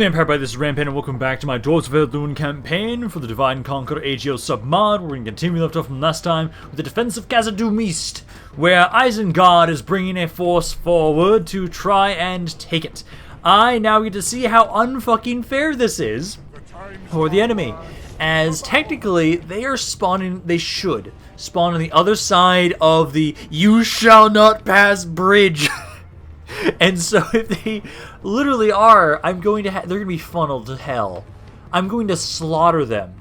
Hello Empire, by this is Rampaned, and welcome back to my Dwarves of Ered Luin campaign for the Divide and Conquer AGO submod. We're going to continue left off from last time with the Defense of Khazad-dûm East, where Isengard is bringing a force forward to try and take it. I now get to see how unfucking fair this is for the enemy, as technically they are spawning, they should spawn on the other side of the "you shall not pass" bridge. And so if they literally are, they're going to be funneled to hell. I'm going to slaughter them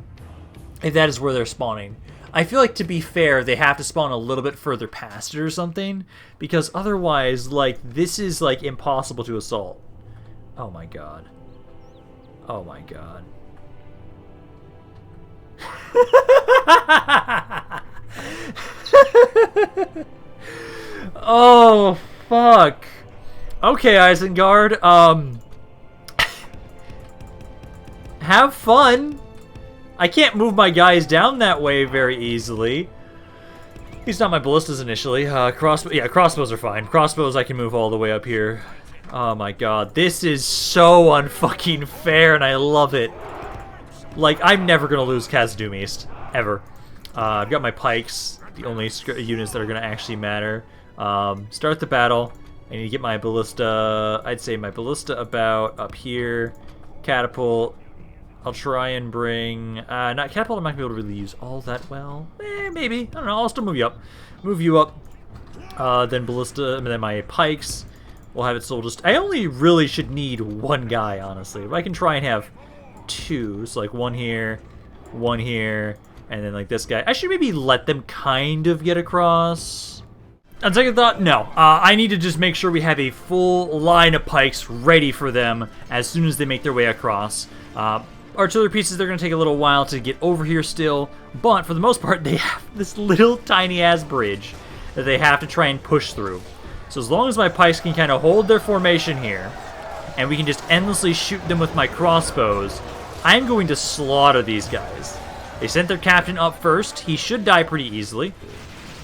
if that is where they're spawning. I feel like, to be fair, they have to spawn a little bit further past it or something, because otherwise, like, this is, like, impossible to assault. Oh my god. Oh my god. Oh, fuck. Okay, Isengard, have fun. I can't move my guys down that way very easily. At least not my ballistas initially. Crossbows are fine. Crossbows I can move all the way up here. Oh my god, this is so unfucking fair, and I love it. Like, I'm never gonna lose Khazad-dûm East, ever. I've got my pikes, the only units that are gonna actually matter. Start the battle. I need to get my ballista, I'd say my ballista about up here. Catapult, I'll try and bring, not catapult, I'm not going to be able to really use all that well. Maybe, I don't know, I'll still move you up. Move you up, then ballista, and then my pikes. We'll have it still just, I only really should need one guy, honestly. But I can try and have two, so like one here, and then like this guy. I should maybe let them kind of get across. On second thought, no. I need to just make sure we have a full line of pikes ready for them as soon as they make their way across. Artillery pieces, they're going to take a little while to get over here still, but for the most part, they have this little tiny-ass bridge that they have to try and push through. So as long as my pikes can kind of hold their formation here, and we can just endlessly shoot them with my crossbows, I'm going to slaughter these guys. They sent their captain up first. He should die pretty easily.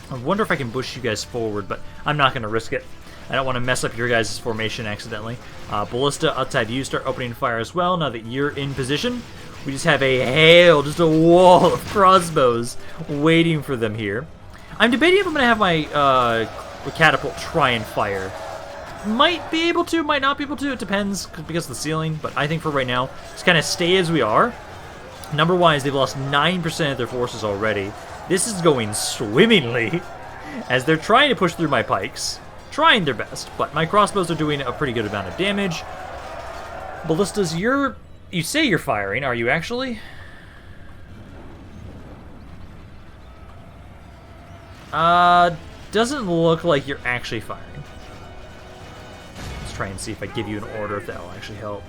I wonder if I can push you guys forward, but I'm not going to risk it. I don't want to mess up your guys' formation accidentally. Ballista outside you, start opening fire as well now that you're in position. We just have just a wall of crossbows waiting for them here. I'm debating if I'm going to have my catapult try and fire. Might be able to, might not be able to. It depends because of the ceiling, but I think for right now, just kind of stay as we are. Number-wise, they've lost 9% of their forces already. This is going swimmingly as they're trying to push through my pikes. Trying their best, but my crossbows are doing a pretty good amount of damage. Ballistas, you say you're firing, are you actually? Doesn't look like you're actually firing. Let's try and see if I give you an order, if that'll actually help.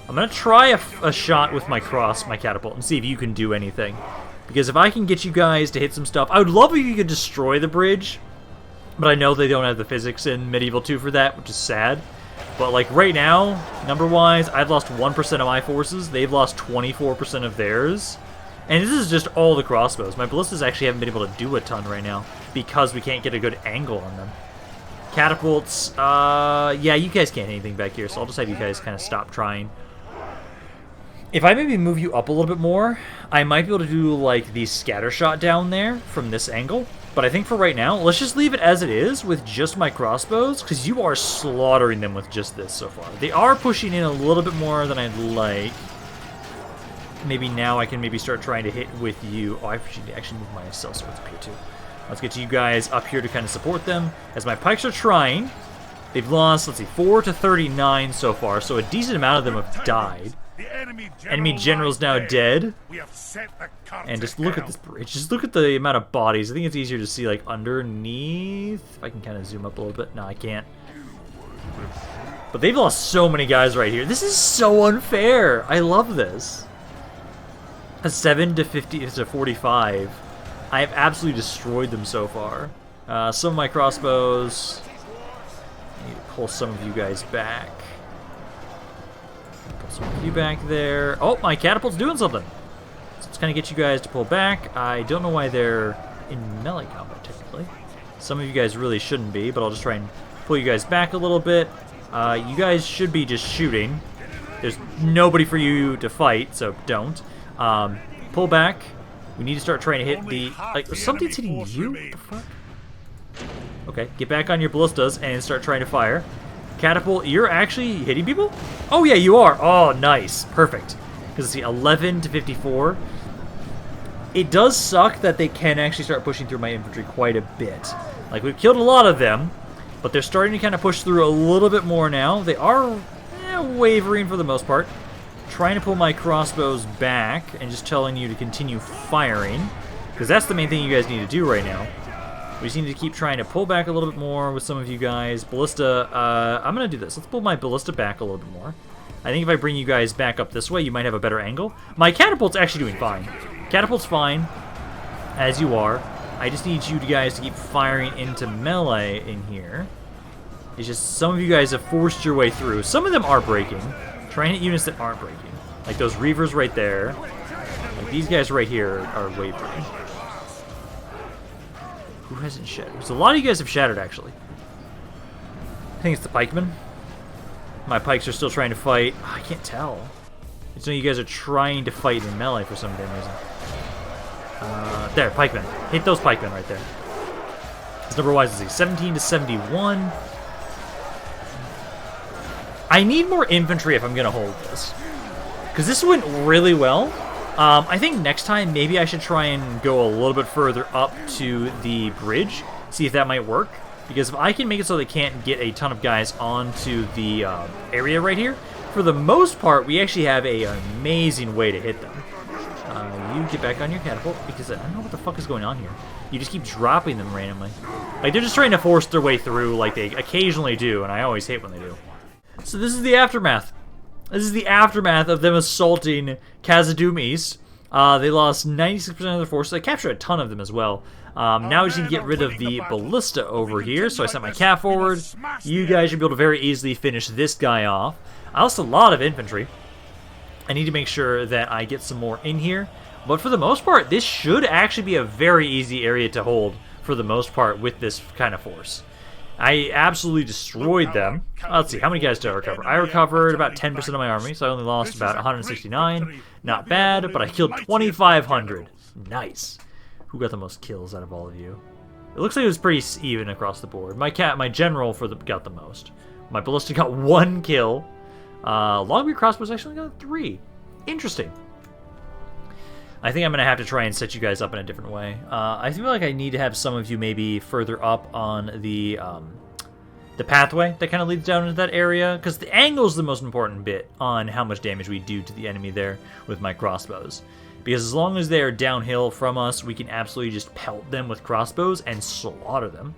I'm gonna try a shot with my catapult and see if you can do anything. Because if I can get you guys to hit some stuff, I would love if you could destroy the bridge. But I know they don't have the physics in Medieval 2 for that, which is sad. But like right now, number-wise, I've lost 1% of my forces. They've lost 24% of theirs. And this is just all the crossbows. My ballistas actually haven't been able to do a ton right now because we can't get a good angle on them. Catapults, yeah, you guys can't hit anything back here, so I'll just have you guys kind of stop trying. If I maybe move you up a little bit more, I might be able to do like the scatter shot down there from this angle. But I think for right now, let's just leave it as it is with just my crossbows, because you are slaughtering them with just this so far. They are pushing in a little bit more than I'd like. Maybe now I can maybe start trying to hit with you. Oh, I should actually move my cell swords up here too. Let's get you guys up here to kind of support them. As my pikes are trying, they've lost, let's see, 4 to 39 so far, so a decent amount of them have died. Enemy general's now dead. And just look at this bridge. Just look at the amount of bodies. I think it's easier to see like underneath. If I can kind of zoom up a little bit. No, I can't. But they've lost so many guys right here. This is so unfair. I love this. A 7 to 50 to 45. I have absolutely destroyed them so far. Some of my crossbows. I need to pull some of you guys back. You back there. Oh, my catapult's doing something. So let's kind of get you guys to pull back. I don't know why they're in melee combat, technically. Some of you guys really shouldn't be, but I'll just try and pull you guys back a little bit. You guys should be just shooting. There's nobody for you to fight, so don't. Pull back. We need to start trying to hit the... Like, something's hitting you? What the fuck? Okay, get back on your ballistas and start trying to fire. Catapult, you're actually hitting people? Oh, yeah, you are. Oh, nice. Perfect. Because see, 11 to 54. It does suck that they can actually start pushing through my infantry quite a bit. Like, we've killed a lot of them, but they're starting to kind of push through a little bit more now. They are wavering for the most part. Trying to pull my crossbows back and just telling you to continue firing. Because that's the main thing you guys need to do right now. We just need to keep trying to pull back a little bit more with some of you guys. Ballista, I'm going to do this. Let's pull my ballista back a little bit more. I think if I bring you guys back up this way, you might have a better angle. My catapult's actually doing fine. Catapult's fine, as you are. I just need you guys to keep firing into melee in here. It's just some of you guys have forced your way through. Some of them are breaking. Try and hit units that aren't breaking. Like those Reavers right there. Like these guys right here are wavering. Who hasn't shattered? So a lot of you guys have shattered, actually. I think it's the pikemen. My pikes are still trying to fight. Oh, I can't tell. It's no, you guys are trying to fight in melee for some damn reason. There, pikemen. Hit those pikemen right there. It's number-wise disease. 17 to 71. I need more infantry if I'm going to hold this. Because this went really well. I think next time, maybe I should try and go a little bit further up to the bridge. See if that might work. Because if I can make it so they can't get a ton of guys onto the area right here, for the most part, we actually have an amazing way to hit them. You get back on your catapult, because I don't know what the fuck is going on here. You just keep dropping them randomly. Like, they're just trying to force their way through like they occasionally do, and I always hate when they do. So this is the aftermath. This is the aftermath of them assaulting Khazad-dûm East. They lost 96% of their force. They captured a ton of them as well. Now we just need to get rid of the ballista over here. So I sent my cat forward. You guys should be able to very easily finish this guy off. I lost a lot of infantry. I need to make sure that I get some more in here. But for the most part, this should actually be a very easy area to hold for the most part with this kind of force. I absolutely destroyed them. Let's see, how many guys did I recover? I recovered about 10% of my army, so I only lost about 169. Not bad, but I killed 2,500. Nice. Who got the most kills out of all of you? It looks like it was pretty even across the board. My general got the most. My ballista got 1 kill. Longbeard crossbows actually got 3. Interesting. I think I'm going to have to try and set you guys up in a different way. I feel like I need to have some of you maybe further up on the pathway that kind of leads down into that area, because the angle is the most important bit on how much damage we do to the enemy there with my crossbows. Because as long as they are downhill from us, we can absolutely just pelt them with crossbows and slaughter them.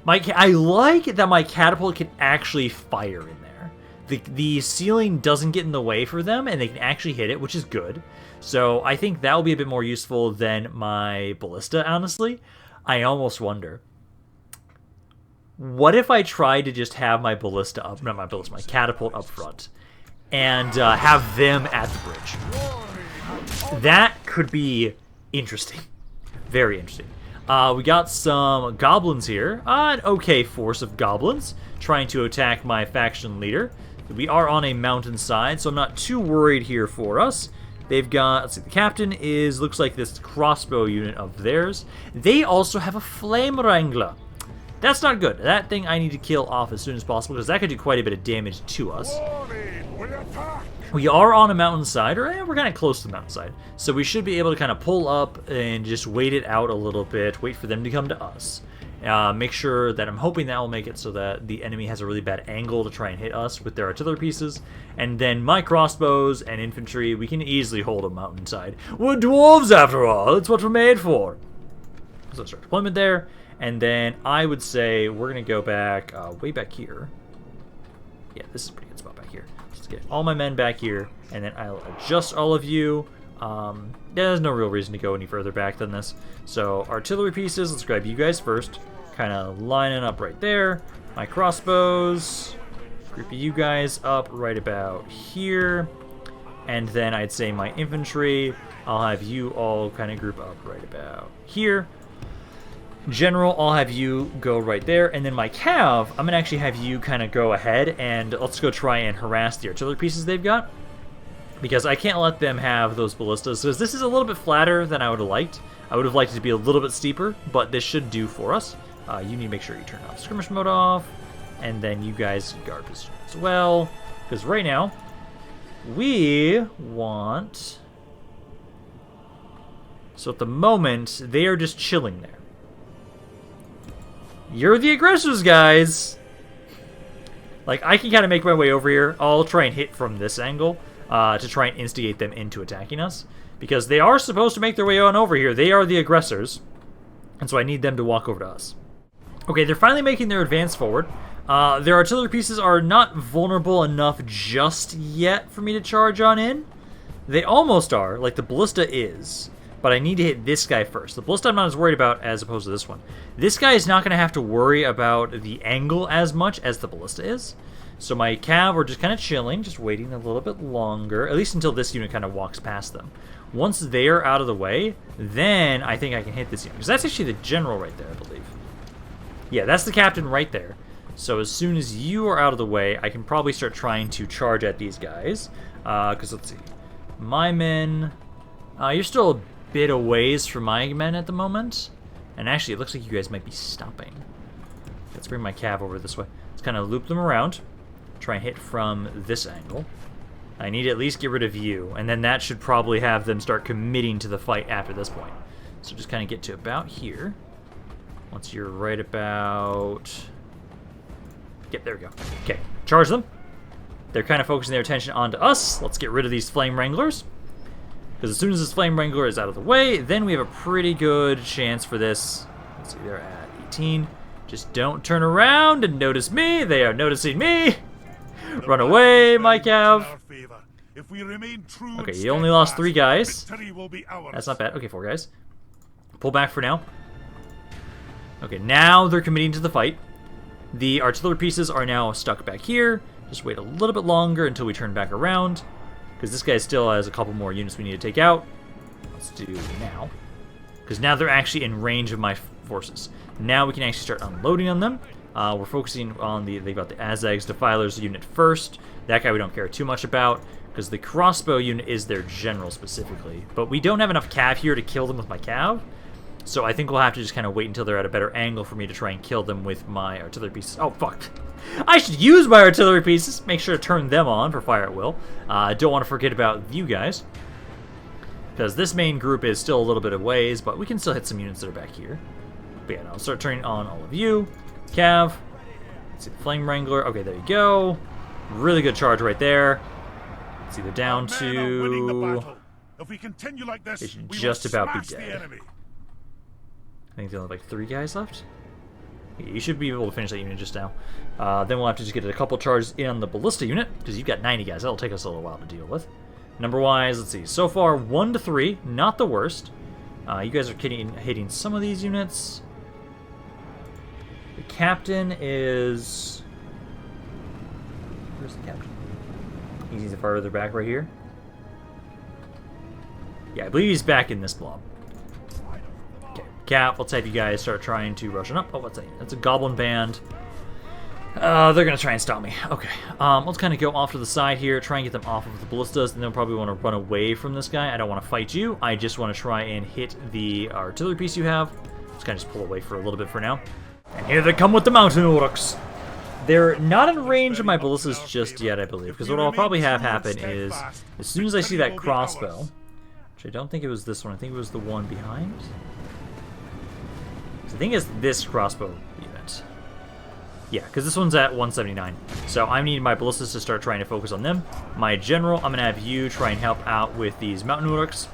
I like that my catapult can actually fire in there. The ceiling doesn't get in the way for them, and they can actually hit it, which is good. So I think that will be a bit more useful than my ballista, honestly. I almost wonder, what if I tried to just have my ballista up, not my ballista, my catapult up front, and have them at the bridge? That could be interesting. Very interesting. We got some goblins here. An okay force of goblins trying to attack my faction leader. We are on a mountainside, so I'm not too worried here for us. They've got, let's see, the captain looks like this crossbow unit of theirs. They also have a flame wrangler. That's not good. That thing I need to kill off as soon as possible, because that could do quite a bit of damage to us. We are on a mountainside, or we're kind of close to the mountainside. So we should be able to kind of pull up and just wait it out a little bit, wait for them to come to us. Make sure that I'm hoping that will make it so that the enemy has a really bad angle to try and hit us with their artillery pieces. And then my crossbows and infantry, we can easily hold a mountainside. We're dwarves after all, that's what we're made for. So start deployment there. And then I would say we're going to go back, way back here. Yeah, this is a pretty good spot back here. Just get all my men back here, and then I'll adjust all of you. There's no real reason to go any further back than this. So artillery pieces, let's grab you guys first. Kind of lining up right there. My crossbows, group you guys up right about here. And then I'd say my infantry, I'll have you all kind of group up right about here. General, I'll have you go right there, and then my cav, I'm gonna actually have you kind of go ahead, and let's go try and harass the artillery pieces they've got, because I can't let them have those ballistas, because this is a little bit flatter than I would have liked. I would have liked it to be a little bit steeper, but this should do for us. You need to make sure you turn off skirmish mode off, and then you guys guard position as well, because right now, we want... So at the moment, they are just chilling there. You're the aggressors, guys! Like, I can kind of make my way over here. I'll try and hit from this angle to try and instigate them into attacking us. Because they are supposed to make their way on over here. They are the aggressors. And so I need them to walk over to us. Okay, they're finally making their advance forward. Their artillery pieces are not vulnerable enough just yet for me to charge on in. They almost are. Like, the ballista is. But I need to hit this guy first. The ballista I'm not as worried about as opposed to this one. This guy is not going to have to worry about the angle as much as the ballista is. So my cav are just kind of chilling, just waiting a little bit longer, at least until this unit kind of walks past them. Once they're out of the way, then I think I can hit this unit. Because that's actually the general right there, I believe. Yeah, that's the captain right there. So as soon as you are out of the way, I can probably start trying to charge at these guys. Because let's see. My men... you're still a bit a ways from my men at the moment. And actually, it looks like you guys might be stopping. Let's bring my cav over this way. Let's kind of loop them around. Try and hit from this angle. I need to at least get rid of you. And then that should probably have them start committing to the fight after this point. So just kind of get to about here. Once you're right about... Yep, there we go. Okay, charge them. They're kind of focusing their attention onto us. Let's get rid of these Flame Wranglers. Because as soon as this Flame Wrangler is out of the way, then we have a pretty good chance for this. Let's see, they're at 18. Just don't turn around and notice me. They are noticing me. Run away, my cav. Okay, you only lost 3 guys. That's not bad. Okay, 4 guys. Pull back for now. Okay, now they're committing to the fight. The artillery pieces are now stuck back here. Just wait a little bit longer until we turn back around. Because this guy still has a couple more units we need to take out. Let's do now. Because now they're actually in range of my forces. Now we can actually start unloading on them. We're focusing on they've got the Azag's Defilers unit first. That guy we don't care too much about. Because the crossbow unit is their general specifically. But we don't have enough cav here to kill them with my cav. So I think we'll have to just kind of wait until they're at a better angle for me to try and kill them with my artillery pieces. Oh, fuck. I should use my artillery pieces. Make sure to turn them on for fire at will. Don't want to forget about you guys. Because this main group is still a little bit of ways, but we can still hit some units that are back here. But yeah, no, I'll start turning on all of you. Cav. Let's see the Flame Wrangler. Okay, there you go. Really good charge right there. Let's see, they're down to... If we continue like this, they should just about be dead. I think they only have like 3 guys left. You should be able to finish that unit just now. Then we'll have to just get a couple charges in on the ballista unit, because you've got 90 guys. That'll take us a little while to deal with. Number-wise, let's see. So far, 1 to 3. Not the worst. You guys are hitting some of these units. The captain is... Where's the captain? He's farther back right here. Yeah, I believe he's back in this blob. Cap, let's have you guys start trying to rush on up. Oh, what's that? That's a goblin band. They're going to try and stop me. Okay, let's kind of go off to the side here, try and get them off of the ballistas, and they'll probably want to run away from this guy. I don't want to fight you. I just want to try and hit the artillery piece you have. Let's kind of just pull away for a little bit for now. And here they come with the mountain orcs. They're not in range of my ballistas just yet, I believe, because what I'll probably have happen is, as soon as I see that crossbow, which I don't think it was this one, I think it was the one behind. I think it's this crossbow unit. Yeah, because this one's at 179. So I need my ballistas to start trying to focus on them. My general, I'm going to have you try and help out with these mountain orcs.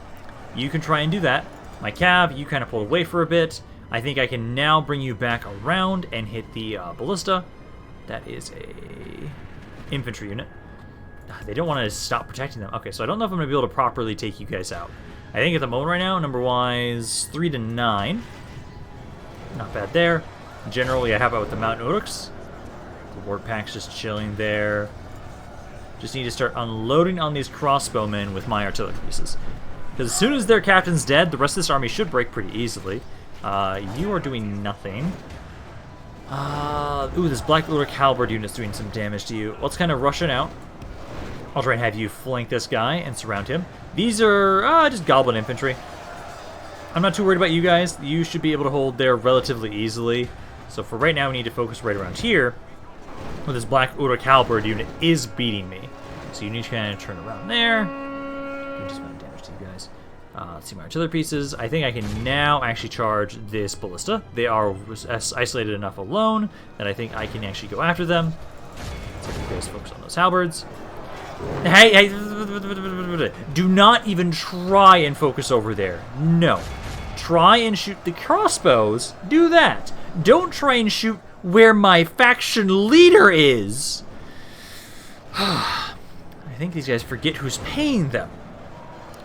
You can try and do that. My cav, you kind of pull away for a bit. I think I can now bring you back around and hit the ballista. That is a infantry unit. They don't want to stop protecting them. Okay, so I don't know if I'm going to be able to properly take you guys out. I think at the moment right now, number-wise, 3 to 9. Not bad there. Generally, I have out with the mountain orcs. The war pack's just chilling there. Just need to start unloading on these crossbowmen with my artillery pieces. Because as soon as their captain's dead, the rest of this army should break pretty easily. You are doing nothing. Ooh, this Black Order Halberd unit's doing some damage to you. Let's kind of rush it out. I'll try and have you flank this guy and surround him. These are just goblin infantry. I'm not too worried about you guys. You should be able to hold there relatively easily. So for right now, we need to focus right around here, where this Black Order Halberd unit is beating me. So you need to kind of turn around there. Just amount of damage to you guys. Let's see my artillery pieces. I think I can now actually charge this ballista. They are isolated enough alone that I think I can actually go after them. So you guys focus on those halberds. Hey, do not even try and focus over there. No. Try and shoot the crossbows. Do that. Don't try and shoot where my faction leader is. I think these guys forget who's paying them.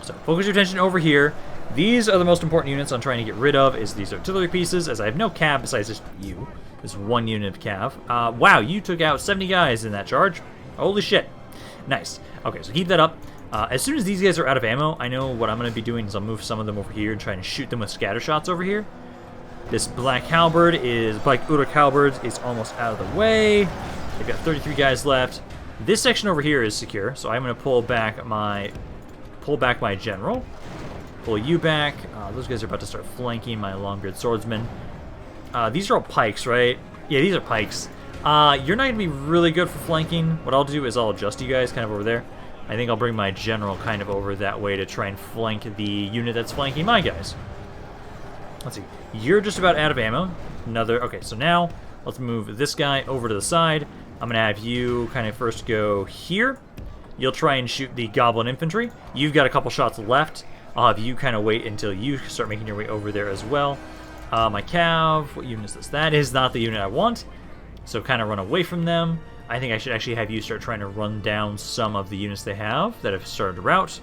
So focus your attention over here. These are the most important units I'm trying to get rid of, is these artillery pieces, as I have no cav besides just you. There's one unit of cav. Wow, you took out 70 guys in that charge. Holy shit. Nice. Okay, so keep that up. As soon as these guys are out of ammo, I know what I'm going to be doing is I'll move some of them over here and try and shoot them with scatter shots over here. This Black Halberd is, Black Uruk Halberd is almost out of the way. They've got 33 guys left. This section over here is secure, so I'm going to pull back my general. Pull you back. Those guys are about to start flanking my long-beard swordsmen. These are all pikes, right? Yeah, these are pikes. You're not going to be really good for flanking. What I'll do is I'll adjust you guys kind of over there. I think I'll bring my general kind of over that way to try and flank the unit that's flanking my guys. Let's see. You're just about out of ammo. Okay, so now let's move this guy over to the side. I'm going to have you kind of first go here. You'll try and shoot the goblin infantry. You've got a couple shots left. I'll have you kind of wait until you start making your way over there as well. My cav, what unit is this? That is not the unit I want. So kind of run away from them. I think I should actually have you start trying to run down some of the units they have that have started to rout.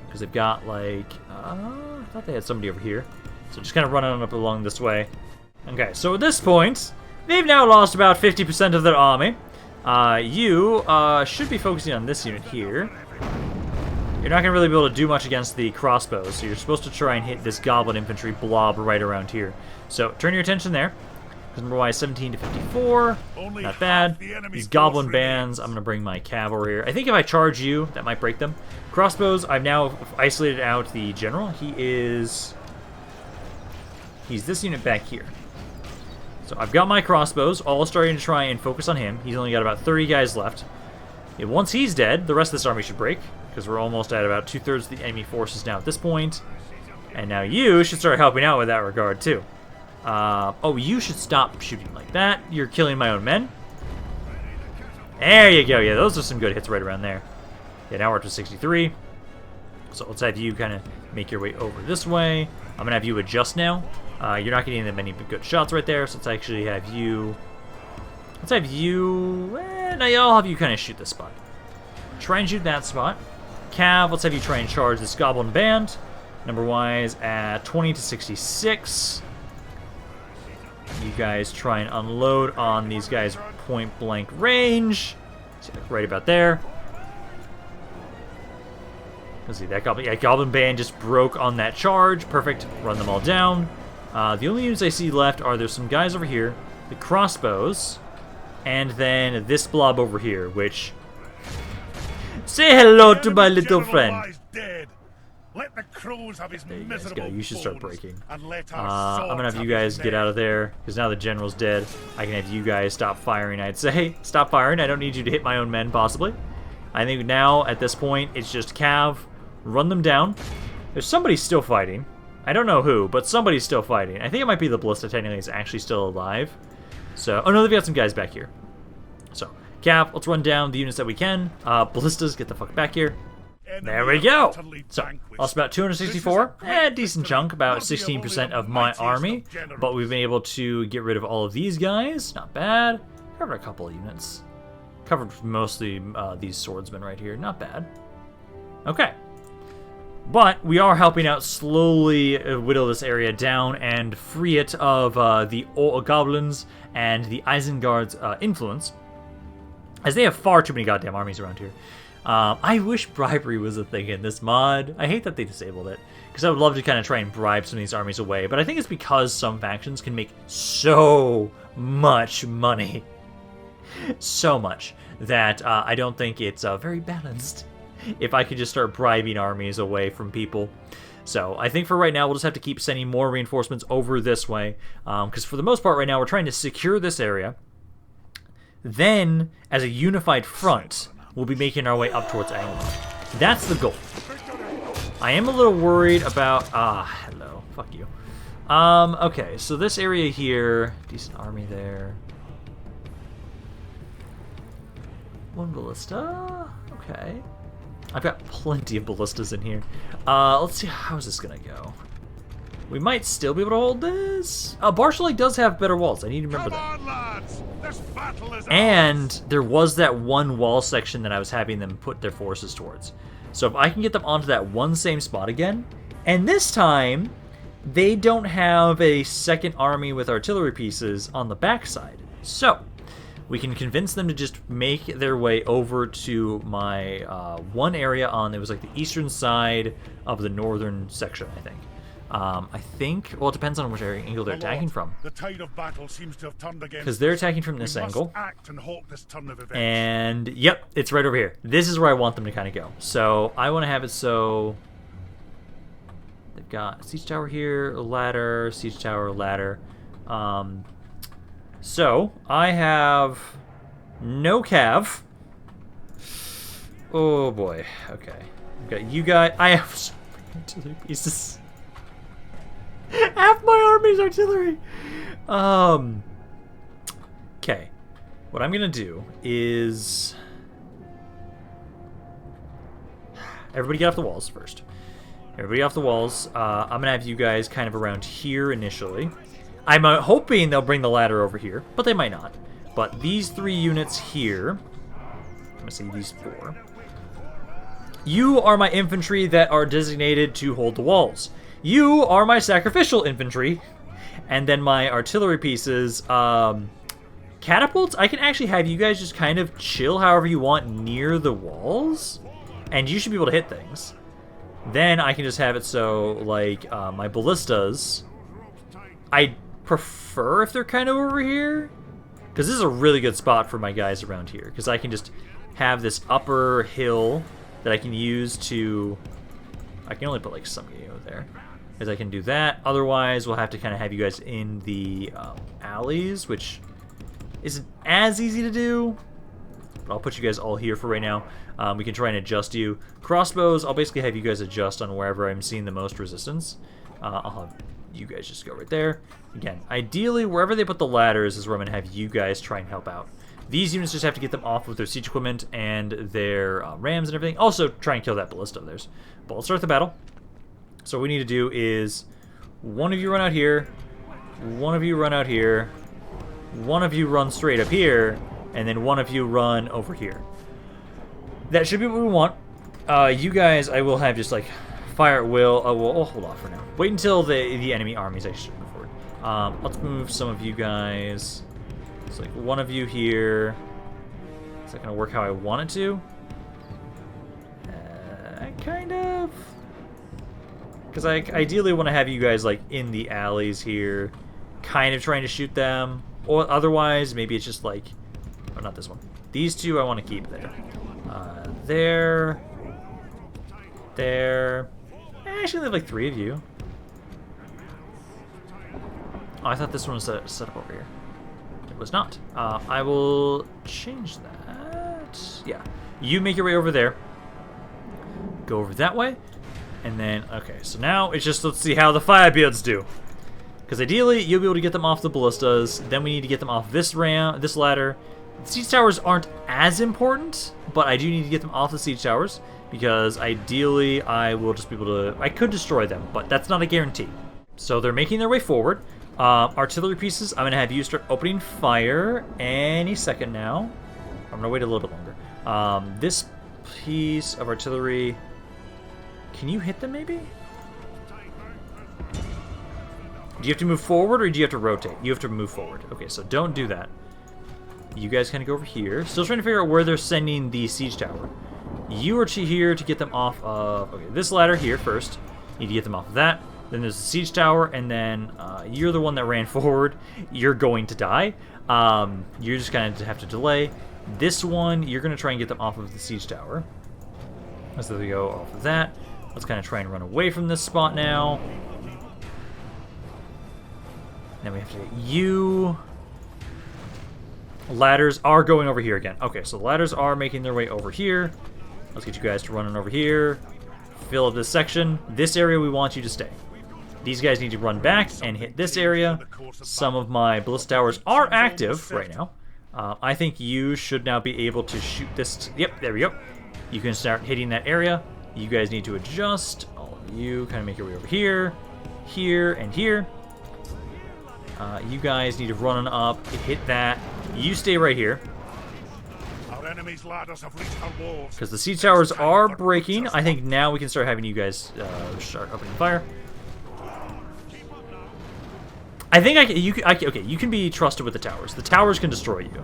Because they've got like, I thought they had somebody over here. So just kind of run on up along this way. Okay, so at this point, they've now lost about 50% of their army. You should be focusing on this unit here. You're not going to really be able to do much against the crossbows, so you're supposed to try and hit this goblin infantry blob right around here. So turn your attention there. Number-wise, 17 to 54. Not bad. These goblin bands, I'm going to bring my cav over here. I think if I charge you, that might break them. Crossbows, I've now isolated out the general. He's this unit back here. So I've got my crossbows, all starting to try and focus on him. He's only got about 30 guys left. And once he's dead, the rest of this army should break, because we're almost at about 2/3 of the enemy forces now at this point. And now you should start helping out with that regard, too. Oh, you should stop shooting like that. You're killing my own men. There you go. Yeah, those are some good hits right around there. Yeah, now we're up to 63. So let's have you kind of make your way over this way. I'm going to have you adjust now. You're not getting that many good shots right there, so let's actually have you... Let's have you... no, I'll have you kind of shoot this spot. Try and shoot that spot. Cav, let's have you try and charge this goblin band. Number-wise at 20 to 66. You guys try and unload on these guys' point-blank range. See, right about there. Let's see, that goblin band just broke on that charge. Perfect. Run them all down. The only units I see left are there's some guys over here, the crossbows, and then this blob over here, which... Say hello to my little friend. Let the crows have his There you guys miserable go. You should start bones, breaking. and let I'm our going to have swords you guys his get name. out of there, because now the general's dead. I can have you guys stop firing, I'd say. Stop firing. I don't need you to hit my own men, possibly. I think now, at this point, it's just cav. Run them down. There's somebody still fighting. I don't know who, but somebody's still fighting. I think it might be the ballista technically is actually still alive. So, oh no, they've got some guys back here. So, cav, let's run down the units that we can. Ballistas, get the fuck back here. There we go! So, lost about 264, decent chunk, about 16% of my army, but we've been able to get rid of all of these guys, not bad. Covered a couple of units. Covered mostly these swordsmen right here, not bad. Okay. But we are helping out slowly whittle this area down and free it of the goblins and the Isengard's influence, as they have far too many goddamn armies around here. I wish bribery was a thing in this mod. I hate that they disabled it, because I would love to kind of try and bribe some of these armies away, but I think it's because some factions can make so much money. So much that I don't think it's very balanced if I could just start bribing armies away from people. So I think for right now, we'll just have to keep sending more reinforcements over this way, because for the most part right now, we're trying to secure this area. Then, as a unified front, we'll be making our way up towards Arnor. That's the goal. I am a little worried about... hello. Fuck you. Okay, so this area here, decent army there. One ballista. Okay. I've got plenty of ballistas in here. Let's see, how's this gonna go? We might still be able to hold this. Barcheleg does have better walls. I need to remember that. Lads. This battle is And there was that one wall section that I was having them put their forces towards. So if I can get them onto that one same spot again, and this time they don't have a second army with artillery pieces on the backside. So we can convince them to just make their way over to my one area on, it was like the eastern side of the northern section, I think. Well, it depends on which angle they're attacking from. The tide of battle seems to have turned against because they're attacking from this angle. Act and halt this turn of events. And, yep, it's right over here. This is where I want them to kind of go. So I want to have it so... They've got a siege tower here, a ladder, siege tower, ladder. So, I have no cav. Oh boy, okay. I've got you guys. I have so many artillery pieces. Half my army's artillery. Okay. What I'm gonna do is... Everybody get off the walls first. Everybody off the walls. I'm gonna have you guys kind of around here initially. I'm hoping they'll bring the ladder over here, but they might not. But these 3 units here, I'm going to say these 4, you are my infantry that are designated to hold the walls. You are my sacrificial infantry. And then my artillery pieces, catapults, I can actually have you guys just kind of chill however you want near the walls. And you should be able to hit things. Then I can just have it so, like, my ballistas, I prefer if they're kind of over here, because this is a really good spot for my guys around here, because I can just have this upper hill that I can use to... I can only put like some over there, because I can do that. Otherwise, we'll have to kind of have you guys in the alleys, which isn't as easy to do, but I'll put you guys all here for right now. We can try and adjust you. Crossbows, I'll basically have you guys adjust on wherever I'm seeing the most resistance. I'll have you guys just go right there. Again, ideally, wherever they put the ladders is where I'm going to have you guys try and help out. These units just have to get them off with their siege equipment and their rams and everything. Also, try and kill that ballista of theirs. But let's start the battle. So what we need to do is one of you run out here, one of you run out here, one of you run straight up here, and then one of you run over here. That should be what we want. You guys, I will have just like fire at will. We'll hold off for now. Wait until the enemy armies actually move forward. Let's move some of you guys. It's like one of you here. Is that gonna work how I want it to? Kind of. Because I ideally want to have you guys like in the alleys here, kind of trying to shoot them. Or otherwise, maybe it's just like, oh, not this one. These 2 I want to keep there. There. There. Actually, they have like 3 of you. Oh, I thought this one was set up over here. It was not. I will change that. Yeah. You make your way over there. Go over that way. And then, okay, so now it's just, let's see how the firebeards do. Because ideally, you'll be able to get them off the ballistas. Then we need to get them off this ladder. The siege towers aren't as important, but I do need to get them off the siege towers. Because ideally, I will just be able to... I could destroy them, but that's not a guarantee. So they're making their way forward. Artillery pieces, I'm going to have you start opening fire any second now. I'm going to wait a little bit longer. This piece of artillery... Can you hit them, maybe? Do you have to move forward, or do you have to rotate? You have to move forward. Okay, so don't do that. You guys kind of go over here. Still trying to figure out where they're sending the siege tower. You are here to get them off of... Okay, this ladder here first. You need to get them off of that. Then there's the siege tower, and then you're the one that ran forward. You're going to die. You're just going to have to delay. This one, you're going to try and get them off of the siege tower. So there we go, off of that. Let's kind of try and run away from this spot now. Then we have to get you. Ladders are going over here again. Okay, so the ladders are making their way over here. Let's get you guys to running over here. Fill up this section. This area we want you to stay. These guys need to run back and hit this area. Some of my ballista towers are active right now. I think you should now be able to shoot this. Yep, there we go. You can start hitting that area. You guys need to adjust. All of you kind of make your way over here, here, and here. You guys need to run on up, hit that. You stay right here. Our enemy's ladders have reached our walls. Because the siege towers are breaking. I think now we can start having you guys start opening fire. I think okay, you can be trusted with the towers. The towers can destroy you.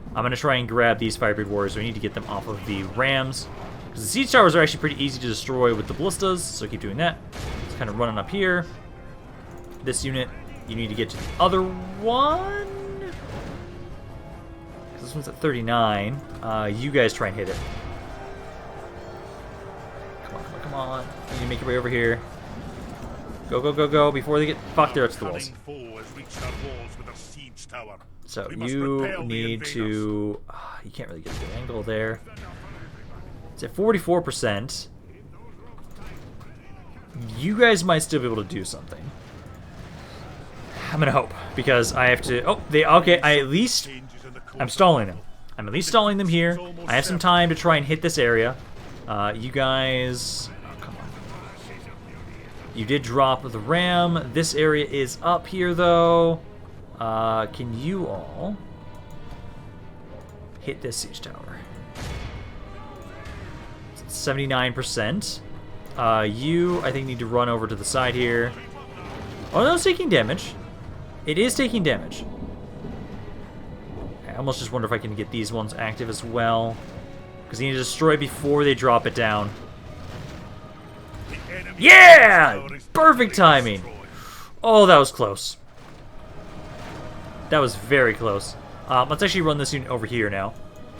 I'm going to try and grab these Firebreed Warriors. We need to get them off of the rams. Because the siege towers are actually pretty easy to destroy with the ballistas, so keep doing that. Just kind of running up here. This unit, you need to get to the other one. This one's at 39. You guys try and hit it. Come on, come on, come on. You need to make your way over here. Go, go, go, go, before they get... Fuck, they're up to the walls. So you need to... you can't really get a good angle there. It's at 44%. You guys might still be able to do something. I'm gonna hope, because I have to... Oh, they... Okay, I'm stalling them. I'm at least stalling them here. I have some time to try and hit this area. You guys... Oh, come on. You did drop the ram. This area is up here, though. Can you all hit this siege tower? 79%. You, I think, need to run over to the side here. Oh, no, it's taking damage. It is taking damage. I almost just wonder if I can get these ones active as well. Because you need to destroy before they drop it down. Yeah! Perfect timing! Oh, that was close. That was very close. Let's actually run this unit over here now.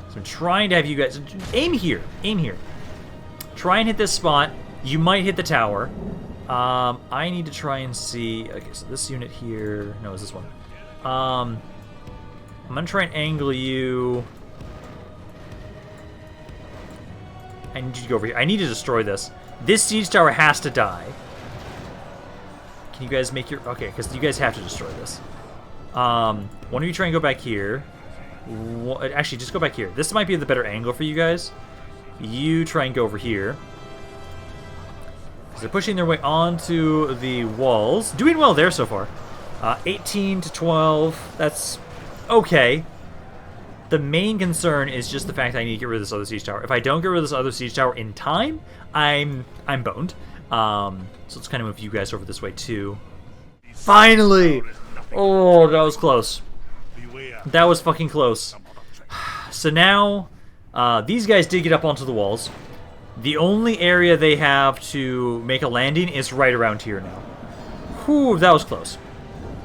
So I'm trying to have you guys... Aim here. Aim here. Try and hit this spot. You might hit the tower. I need to try and see... Okay, so this unit here... No, it's this one. I'm going to try and angle you. I need you to go over here. I need to destroy this. This siege tower has to die. Can you guys make your... Okay, because you guys have to destroy this. One of you try and go back here. Actually, just go back here. This might be the better angle for you guys. You try and go over here. Because they're pushing their way onto the walls. Doing well there so far. 18 to 12. That's okay. The main concern is just the fact that I need to get rid of this other siege tower. If I don't get rid of this other siege tower in time, I'm boned. So let's kind of move you guys over this way too. Finally! Oh, that was close. That was fucking close. So now, these guys did get up onto the walls. The only area they have to make a landing is right around here now. Whew, that was close.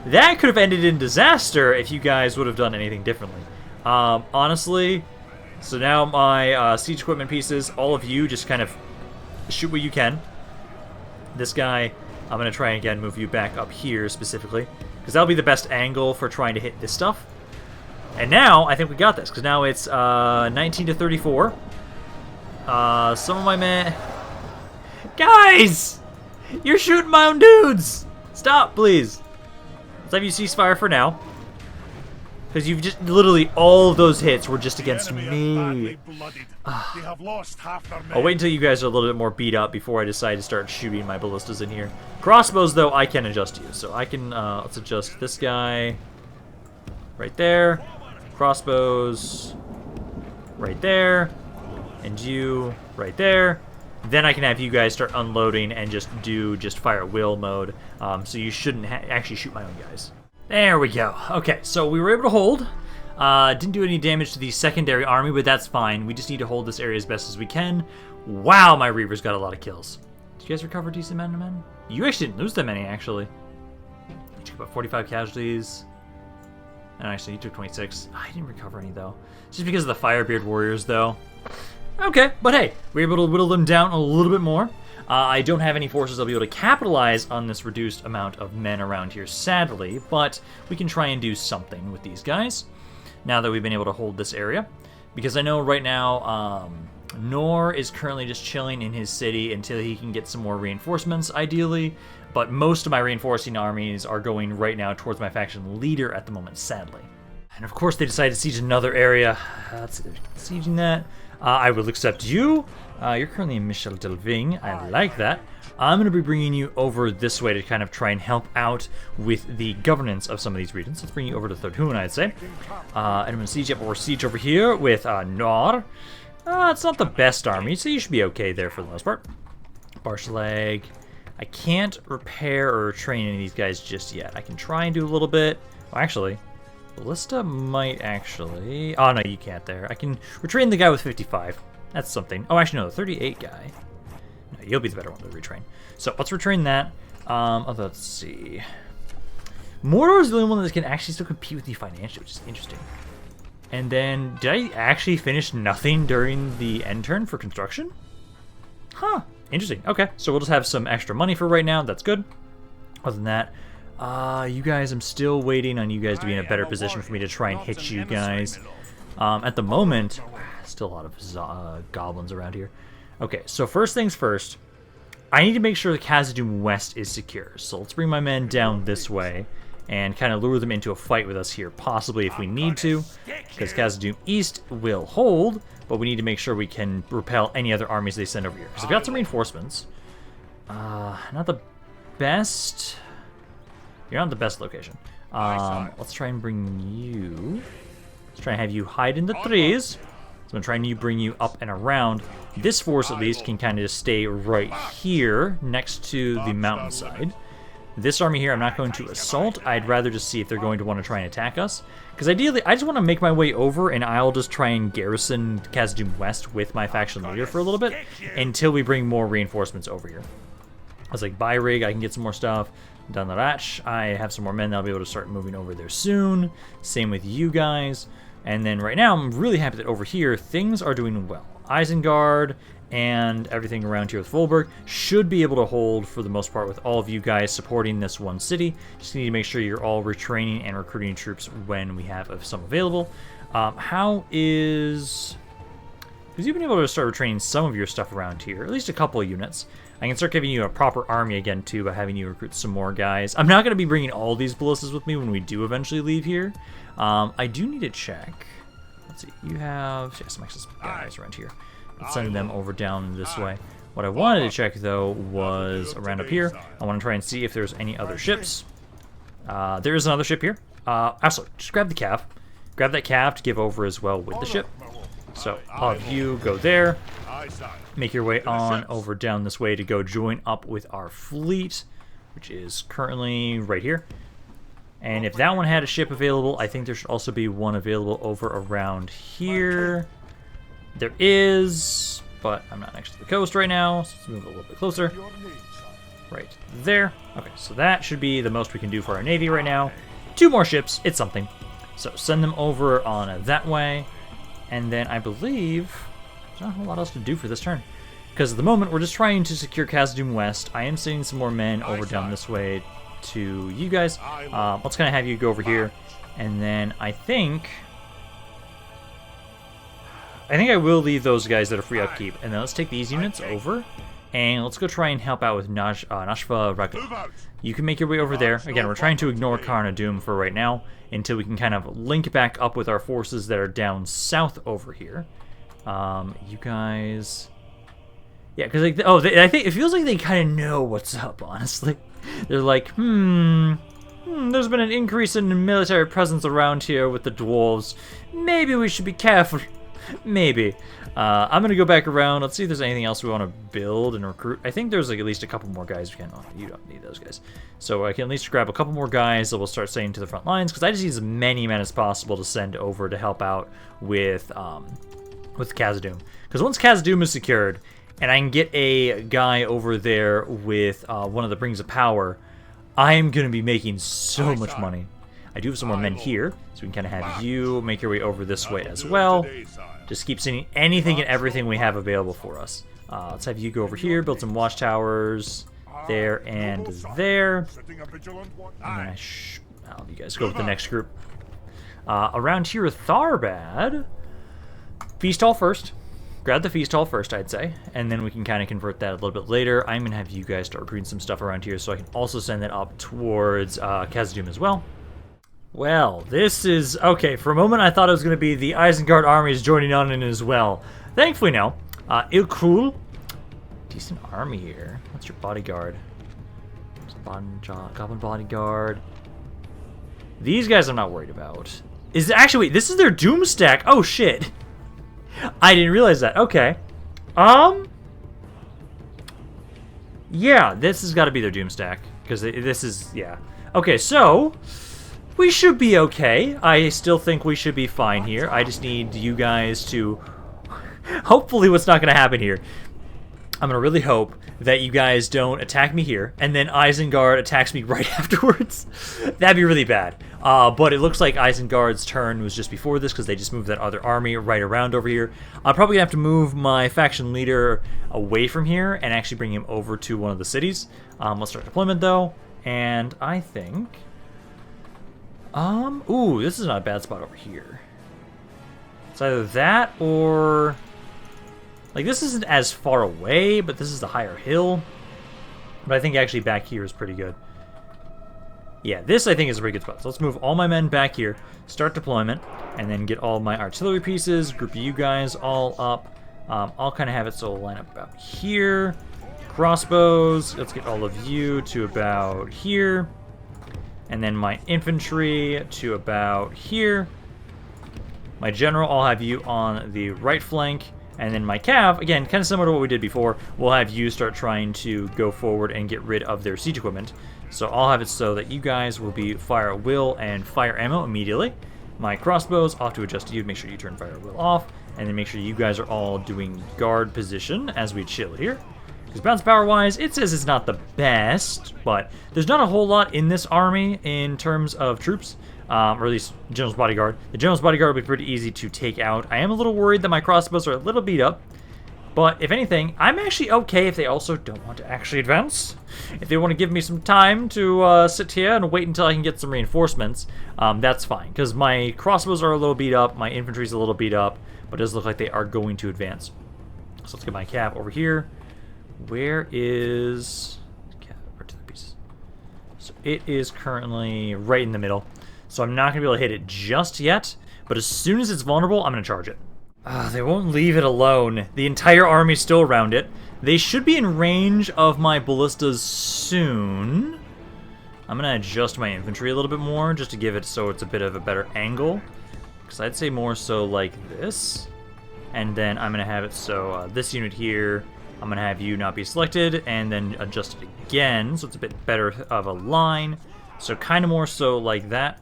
That could have ended in disaster if you guys would have done anything differently. Honestly, so now my siege equipment pieces, all of you just kind of shoot what you can. This guy, I'm going to try and again move you back up here specifically, because that'll be the best angle for trying to hit this stuff. And now, I think we got this, because now it's 19 to 34. Some of my men... Guys! You're shooting my own dudes! Stop, please. Let's have you ceasefire for now. Because you've just... Literally, all of those hits were just against me. I'll wait until you guys are a little bit more beat up before I decide to start shooting my ballistas in here. Crossbows, though, I can adjust to you. So I can... let's adjust this guy right there. Crossbows right there. And you right there. Then I can have you guys start unloading and just do fire at will mode. So you shouldn't actually shoot my own guys. There we go. Okay, so we were able to hold. Didn't do any damage to the secondary army, but that's fine. We just need to hold this area as best as we can. Wow, my Reavers got a lot of kills. Did you guys recover a decent amount of men? You actually didn't lose that many, actually. You took about 45 casualties. And actually, you took 26. I didn't recover any, though. Just because of the Firebeard warriors, though. Okay, but hey, we were able to whittle them down a little bit more. I don't have any forces that'll be able to capitalize on this reduced amount of men around here, sadly, but we can try and do something with these guys now that we've been able to hold this area. Because I know right now, Nor is currently just chilling in his city until he can get some more reinforcements, ideally, but most of my reinforcing armies are going right now towards my faction leader at the moment, sadly. And of course they decided to siege another area. Sieging that. I will accept you. You're currently in Michel Delving. I like that. I'm going to be bringing you over this way to kind of try and help out with the governance of some of these regions. Let's bring you over to Khazad-dûm, I'd say. And I'm going to siege up or siege over here with Nor. It's not the best army, so you should be okay there for the most part. Barcheleg. I can't repair or train any of these guys just yet. I can try and do a little bit. Well, actually, Ballista might actually... Oh, no, you can't there. I can retrain the guy with 55. That's something. Oh, actually, no, the 38 guy. No, you'll be the better one to retrain. So let's retrain that. Let's see. Mordor is the only one that can actually still compete with you financially, which is interesting. And then, did I actually finish nothing during the end turn for construction? Huh. Interesting. Okay, so we'll just have some extra money for right now. That's good. Other than that, you guys, I'm still waiting on you guys to be in a better position for me to try and hit you guys. At the moment, still a lot of goblins around here. Okay, so first things first, I need to make sure the Khazad-dûm West is secure. So let's bring my men down this way and kind of lure them into a fight with us here, possibly if we need to, because Khazad-dûm East will hold, but we need to make sure we can repel any other armies they send over here. Because I've got some reinforcements. Not the best... You're not the best location. Let's try and bring you... Let's try and have you hide in the trees. So I'm going to try and bring you up and around. This force, at least, can kind of just stay right here, next to the mountainside. This army here, I'm not going to assault. I'd rather just see if they're going to want to try and attack us. Because ideally, I just want to make my way over, and I'll just try and garrison Khazad-dûm West with my faction leader for a little bit, until we bring more reinforcements over here. I was like, Byrig, I can get some more stuff. Danarach, I have some more men that'll be able to start moving over there soon. Same with you guys. And then right now, I'm really happy that over here, things are doing well. Isengard and everything around here with Volberg should be able to hold for the most part with all of you guys supporting this one city. Just need to make sure you're all retraining and recruiting troops when we have some available. How is... Because you've been able to start retraining some of your stuff around here, at least a couple of units. I can start giving you a proper army again, too, by having you recruit some more guys. I'm not going to be bringing all these ballistas with me when we do eventually leave here. I do need to check. Let's see. You have some excess guys around here. Let's send them over down this way. What I wanted to check, though, was around up here. I want to try and see if there's any other ships. There is another ship here. Also, just grab the cav. Grab that cav to give over as well with the ship. So, all of you go there. Make your way on over down this way to go join up with our fleet, which is currently right here. And if that one had a ship available, I think there should also be one available over around here. There is, but I'm not next to the coast right now, so let's move a little bit closer. Right there. Okay, so that should be the most we can do for our navy right now. 2 more ships, it's something. So send them over on that way. And then I believe there's not a whole lot else to do for this turn. Because at the moment, we're just trying to secure Khazad-dûm West. I am sending some more men over down this way to you guys. Let's kind of have you go over here. And then I think I will leave those guys that are free upkeep. And then let's take these units over. And let's go try and help out with Nashva Ragnar. You can make your way over there. Again, we're trying to ignore Khazad-dûm for right now until we can kind of link back up with our forces that are down south over here. You guys... Yeah, because like, I think it feels like they kind of know what's up, honestly. They're like, there's been an increase in military presence around here with the dwarves. Maybe we should be careful. Maybe. I'm going to go back around. Let's see if there's anything else we want to build and recruit. I think there's like at least a couple more guys we can... Oh, you don't need those guys. So I can at least grab a couple more guys that will start sending to the front lines, because I just need as many men as possible to send over to help out with Khazad-dûm. Because once Khazad-dûm is secured, and I can get a guy over there with one of the Rings of Power, I am going to be making so much money. I do have some more men here, so we can kind of have you make your way over this way as well. Just keep sending anything and everything we have available for us. Let's have you go over here, build some watchtowers there and there. And then I'll have you guys go with the next group. Around here with Tharbad, Feast Hall first. Grab the Feast Hall first, I'd say, and then we can kind of convert that a little bit later. I'm going to have you guys start recruiting some stuff around here so I can also send that up towards Khazad-dûm as well. Well, this is... Okay, for a moment I thought it was going to be the Isengard armies joining on in as well. Thankfully, no. Ilkrul. Decent army here. What's your bodyguard? Goblin bodyguard. These guys I'm not worried about. Actually, wait, this is their Doom stack. Oh, shit. I didn't realize that. Okay. Yeah, this has got to be their Doom stack. Because this is... Yeah. Okay, so... We should be okay. I still think we should be fine here. I just need you guys to... Hopefully what's not going to happen here. I'm going to really hope that you guys don't attack me here, and then Isengard attacks me right afterwards. That'd be really bad. But it looks like Isengard's turn was just before this, because they just moved that other army right around over here. I'm probably going to have to move my faction leader away from here and actually bring him over to one of the cities. Let's start deployment, though. And I think... Ooh, this is not a bad spot over here. It's either that or... Like, this isn't as far away, but this is the higher hill. But I think actually back here is pretty good. Yeah, this I think is a pretty good spot. So let's move all my men back here, start deployment, and then get all my artillery pieces, group you guys all up. I'll kind of have it so it'll line up about here. Crossbows, let's get all of you to about here. And then my infantry to about here. My general, I'll have you on the right flank. And then my cav, again, kind of similar to what we did before, we'll have you start trying to go forward and get rid of their siege equipment. So I'll have it so that you guys will be fire at will and fire ammo immediately. My crossbows, I'll have to adjust to you, make sure you turn fire at will off. And then make sure you guys are all doing guard position as we chill here. Because bounce power-wise, it says it's not the best, but there's not a whole lot in this army in terms of troops, or at least General's Bodyguard. The General's Bodyguard will be pretty easy to take out. I am a little worried that my crossbows are a little beat up, but if anything, I'm actually okay if they also don't want to actually advance. If they want to give me some time to sit here and wait until I can get some reinforcements, that's fine, because my crossbows are a little beat up, my infantry's a little beat up, but it does look like they are going to advance. So let's get my cav over here. Where is artillery pieces? So it is currently right in the middle. So I'm not going to be able to hit it just yet, but as soon as it's vulnerable, I'm going to charge it. They won't leave it alone. The entire army's still around it. They should be in range of my ballistas soon. I'm going to adjust my infantry a little bit more just to give it so it's a bit of a better angle. Because I'd say more so like this. And then I'm going to have it so this unit here... I'm going to have you not be selected, and then adjust it again, so it's a bit better of a line. So kind of more so like that.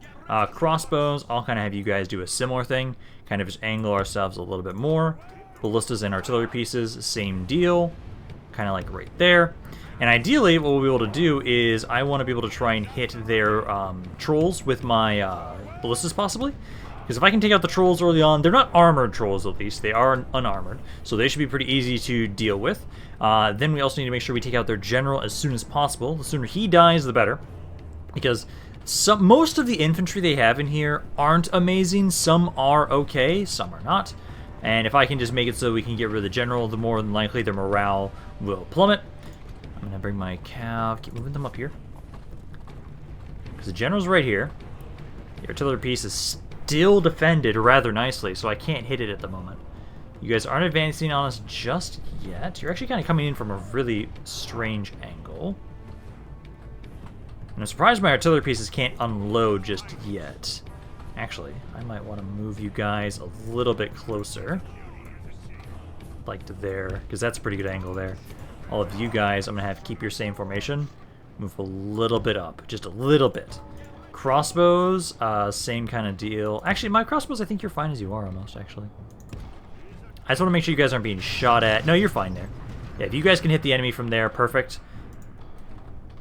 Crossbows, I'll kind of have you guys do a similar thing. Kind of just angle ourselves a little bit more. Ballistas and artillery pieces, same deal. Kind of like right there. And ideally, what we'll be able to do is I want to be able to try and hit their trolls with my ballistas possibly. Because if I can take out the trolls early on, they're not armored trolls at least, they are unarmored, so they should be pretty easy to deal with. Then we also need to make sure we take out their general as soon as possible. The sooner he dies, the better. Because most of the infantry they have in here aren't amazing, some are okay, some are not. And if I can just make it so we can get rid of the general, the more than likely their morale will plummet. I'm going to bring my cav, keep moving them up here. Because the general's right here. The artillery piece is still defended rather nicely, so I can't hit it at the moment. You guys aren't advancing on us just yet. You're actually kind of coming in from a really strange angle. And I'm surprised my artillery pieces can't unload just yet. Actually, I might want to move you guys a little bit closer. like to there, because that's a pretty good angle there. All of you guys, I'm going to have to keep your same formation. Move a little bit up, just a little bit. Crossbows, same kind of deal. Actually, my crossbows, I think you're fine as you are almost, actually. I just want to make sure you guys aren't being shot at. No, you're fine there. Yeah, if you guys can hit the enemy from there, perfect.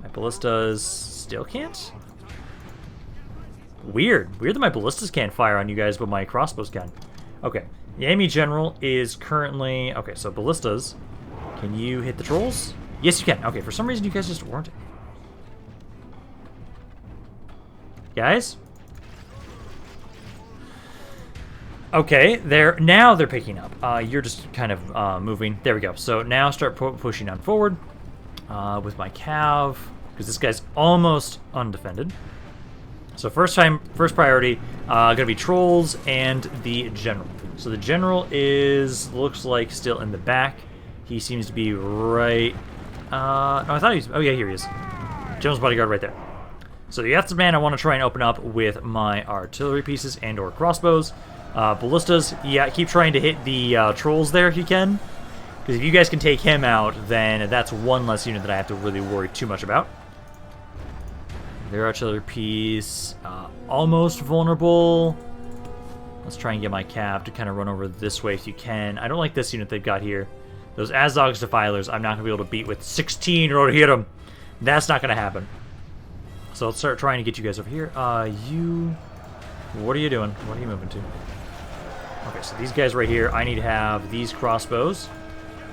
My ballistas still can't? Weird. Weird that my ballistas can't fire on you guys, but my crossbows can. Okay. The enemy general is currently... Okay, so ballistas. Can you hit the trolls? Yes, you can. Okay, for some reason you guys just weren't. Guys? Okay, now they're picking up. You're just kind of moving. There we go. So now start pushing on forward with my cav, because this guy's almost undefended. So first priority, gonna be trolls and the general. So the general looks like still in the back. He seems to be right. No, I thought he was. Oh yeah, here he is. General's bodyguard right there. So the Eth's man I want to try and open up with my artillery pieces and/or crossbows. Ballistas, yeah, keep trying to hit the trolls there if you can. Because if you guys can take him out, then that's one less unit that I have to really worry too much about. Their artillery piece, almost vulnerable. Let's try and get my cav to kind of run over this way if you can. I don't like this unit they've got here. Those Azog's Defilers, I'm not going to be able to beat with 16 in order to hit them. That's not going to happen. So let's start trying to get you guys over here. What are you doing? What are you moving to? Okay, so these guys right here, I need to have these crossbows.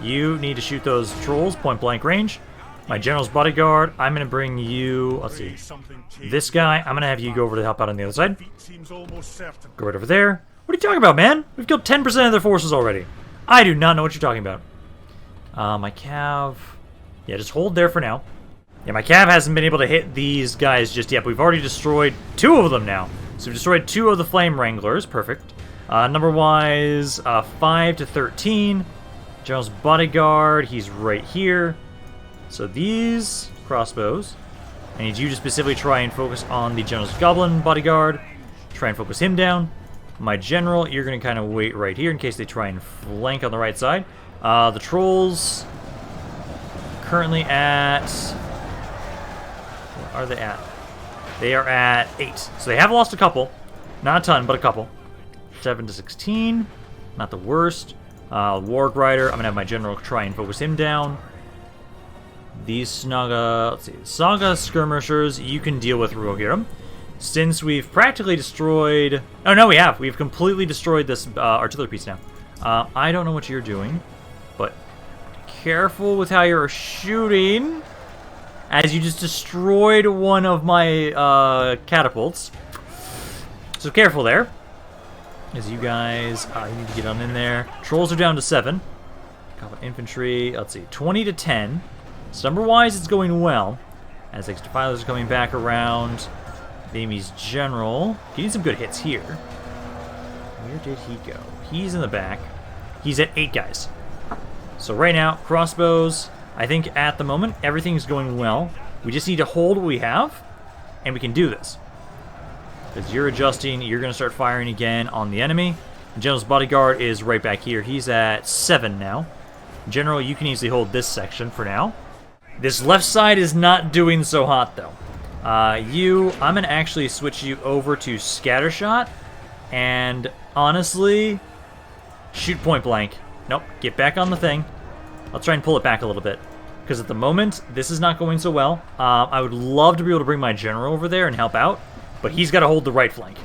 You need to shoot those trolls, point blank range. My general's bodyguard, I'm going to bring you, let's see, this guy, I'm going to have you go over to help out on the other side. Go right over there. What are you talking about, man? We've killed 10% of their forces already. I do not know what you're talking about. My cav, yeah, just hold there for now. Yeah, my cav hasn't been able to hit these guys just yet, but we've already destroyed 2 of them now. So we've destroyed 2 of the Flame Wranglers, perfect. Number-wise, 5 to 13. General's bodyguard, he's right here. So these crossbows, I need you to specifically try and focus on the General's Goblin bodyguard. Try and focus him down. My general, you're going to kind of wait right here in case they try and flank on the right side. The trolls, currently at... What are they at? They are at 8. So they have lost a couple. Not a ton, but a couple. 7 to 16. Not the worst. Warg Rider, I'm going to have my general try and focus him down. These Saga Skirmishers, you can deal with Rohirrim. Since we've practically destroyed... Oh, no, we have. We've completely destroyed this artillery piece now. I don't know what you're doing, but careful with how you're shooting, as you just destroyed one of my catapults. So careful there. As you guys, you need to get on in there. Trolls are down to 7. Goblin infantry, let's see, 20 to 10. So number-wise, it's going well. As Defilers are coming back around. Amy's general. He needs some good hits here. Where did he go? He's in the back. He's at 8 guys. So right now, crossbows, I think at the moment, everything's going well. We just need to hold what we have, and we can do this. Because you're adjusting, you're going to start firing again on the enemy. The General's bodyguard is right back here. He's at 7 now. General, you can easily hold this section for now. This left side is not doing so hot, though. I'm going to actually switch you over to Scattershot. And honestly, shoot point blank. Nope, get back on the thing. I'll try and pull it back a little bit. Because at the moment, this is not going so well. I would love to be able to bring my general over there and help out. But he's got to hold the right flank.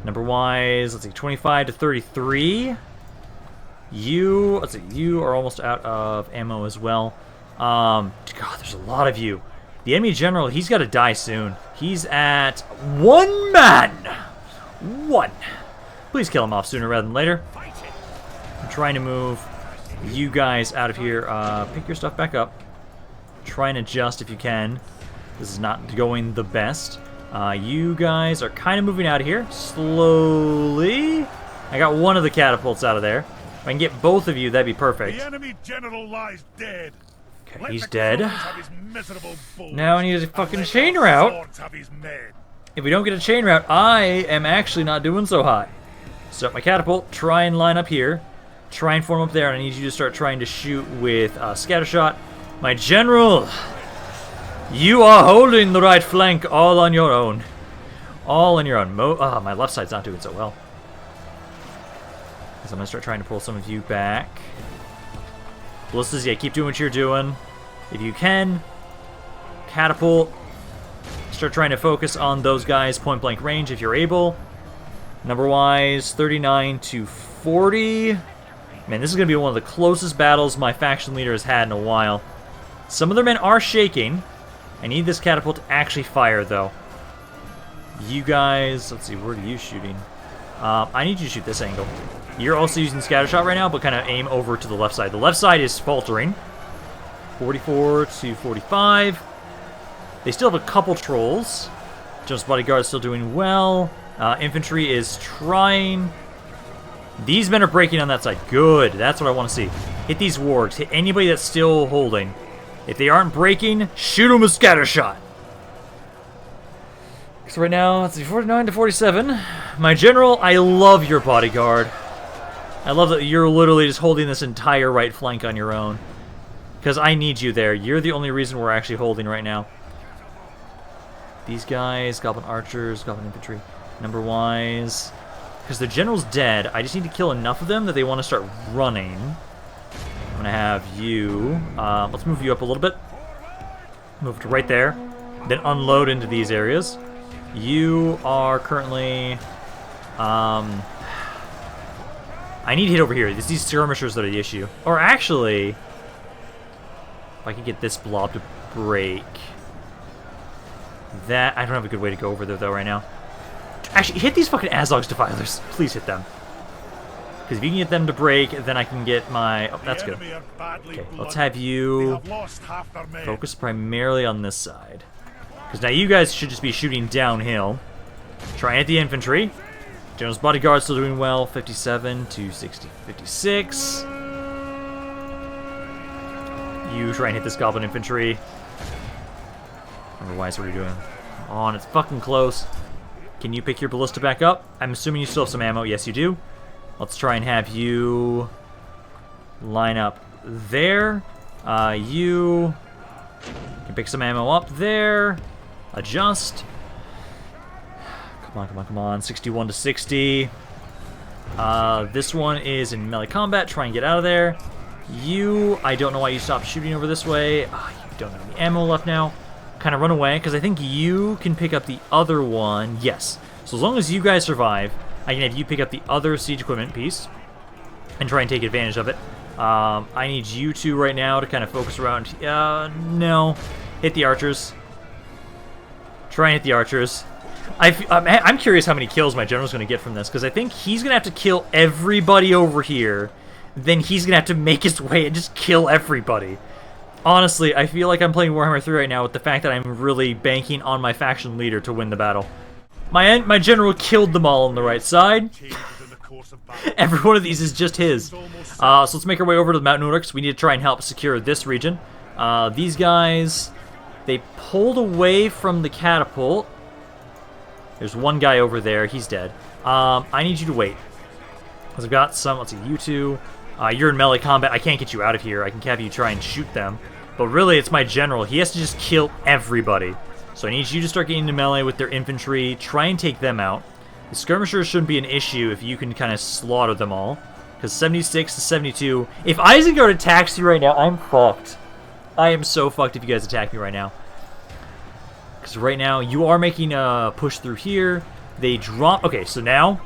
Number-wise, let's see, 25 to 33. You are almost out of ammo as well. God, there's a lot of you. The enemy general, he's got to die soon. He's at 1 man. 1. Please kill him off sooner rather than later. I'm trying to move you guys out of here. Pick your stuff back up. Try and adjust if you can. This is not going the best. You guys are kind of moving out of here. Slowly. I got one of the catapults out of there. If I can get both of you, that'd be perfect. The enemy general lies dead. Okay, he's dead. Now I need a fucking chain route. If we don't get a chain route, I am actually not doing so hot. Start my catapult, try and line up here. Try and form up there, and I need you to start trying to shoot with scattershot. My general, you are holding the right flank all on your own. All on your own. My left side's not doing so well. So I'm going to start trying to pull some of you back. Ballistas, yeah, keep doing what you're doing. If you can, catapult. Start trying to focus on those guys point blank range if you're able. Number-wise, 39 to 40. Man, this is going to be one of the closest battles my faction leader has had in a while. Some of their men are shaking. I need this catapult to actually fire, though. You guys, let's see, where are you shooting? I need you to shoot this angle. You're also using scattershot right now, but kind of aim over to the left side. The left side is faltering. 44 to 45. They still have a couple trolls. Jones bodyguard's still doing well. Infantry is trying. These men are breaking on that side. Good. That's what I want to see. Hit these wargs. Hit anybody that's still holding. If they aren't breaking, shoot them with scattershot. So right now, let's see, 49 to 47. My general, I love your bodyguard. I love that you're literally just holding this entire right flank on your own. Because I need you there. You're the only reason we're actually holding right now. These guys, goblin archers, goblin infantry. Number-wise, because the general's dead, I just need to kill enough of them that they want to start running. I'm going to have you, let's move you up a little bit. Move to right there. Then unload into these areas. You are currently, I need to hit over here. It's these skirmishers that are the issue. Or actually, if I could get this blob to break. That, I don't have a good way to go over there, though, right now. Actually, hit these fucking Azog's Defilers. Please hit them. Because if you can get them to break, then I can get my... Oh, that's good. Okay, let's have you focus primarily on this side. Because now you guys should just be shooting downhill. Try and hit the infantry. General's bodyguard still doing well. 57 to 60. 56. You try and hit this goblin infantry. Otherwise, what are you doing? Come on, it's fucking close. Can you pick your ballista back up? I'm assuming you still have some ammo. Yes, you do. Let's try and have you line up there. You can pick some ammo up there. Adjust. Come on, come on, come on. 61 to 60. This one is in melee combat. Try and get out of there. You, I don't know why you stopped shooting over this way. You don't have any ammo left now. Kind of run away, because I think you can pick up the other one. Yes. So as long as you guys survive, I can have you pick up the other siege equipment piece and try and take advantage of it. I need you two right now to kind of focus around. No. Hit the archers. Try and hit the archers. I'm curious how many kills my general's going to get from this, because I think he's going to have to kill everybody over here. Then he's going to have to make his way and just kill everybody. Honestly, I feel like I'm playing Warhammer 3 right now with the fact that I'm really banking on my faction leader to win the battle. My general killed them all on the right side. Every one of these is just his. So let's make our way over to the Mount Uruk. We need to try and help secure this region. These guys, they pulled away from the catapult. There's one guy over there. He's dead. I need you to wait. Because I've got some, let's see, you two. You're in melee combat. I can't get you out of here. I can have you try and shoot them. But really, it's my general. He has to just kill everybody. So I need you to start getting into melee with their infantry. Try and take them out. The skirmishers shouldn't be an issue if you can kind of slaughter them all. Because 76 to 72... If Isengard attacks you right now, I'm fucked. I am so fucked if you guys attack me right now. Because right now, you are making a push through here. They drop... Okay, so now...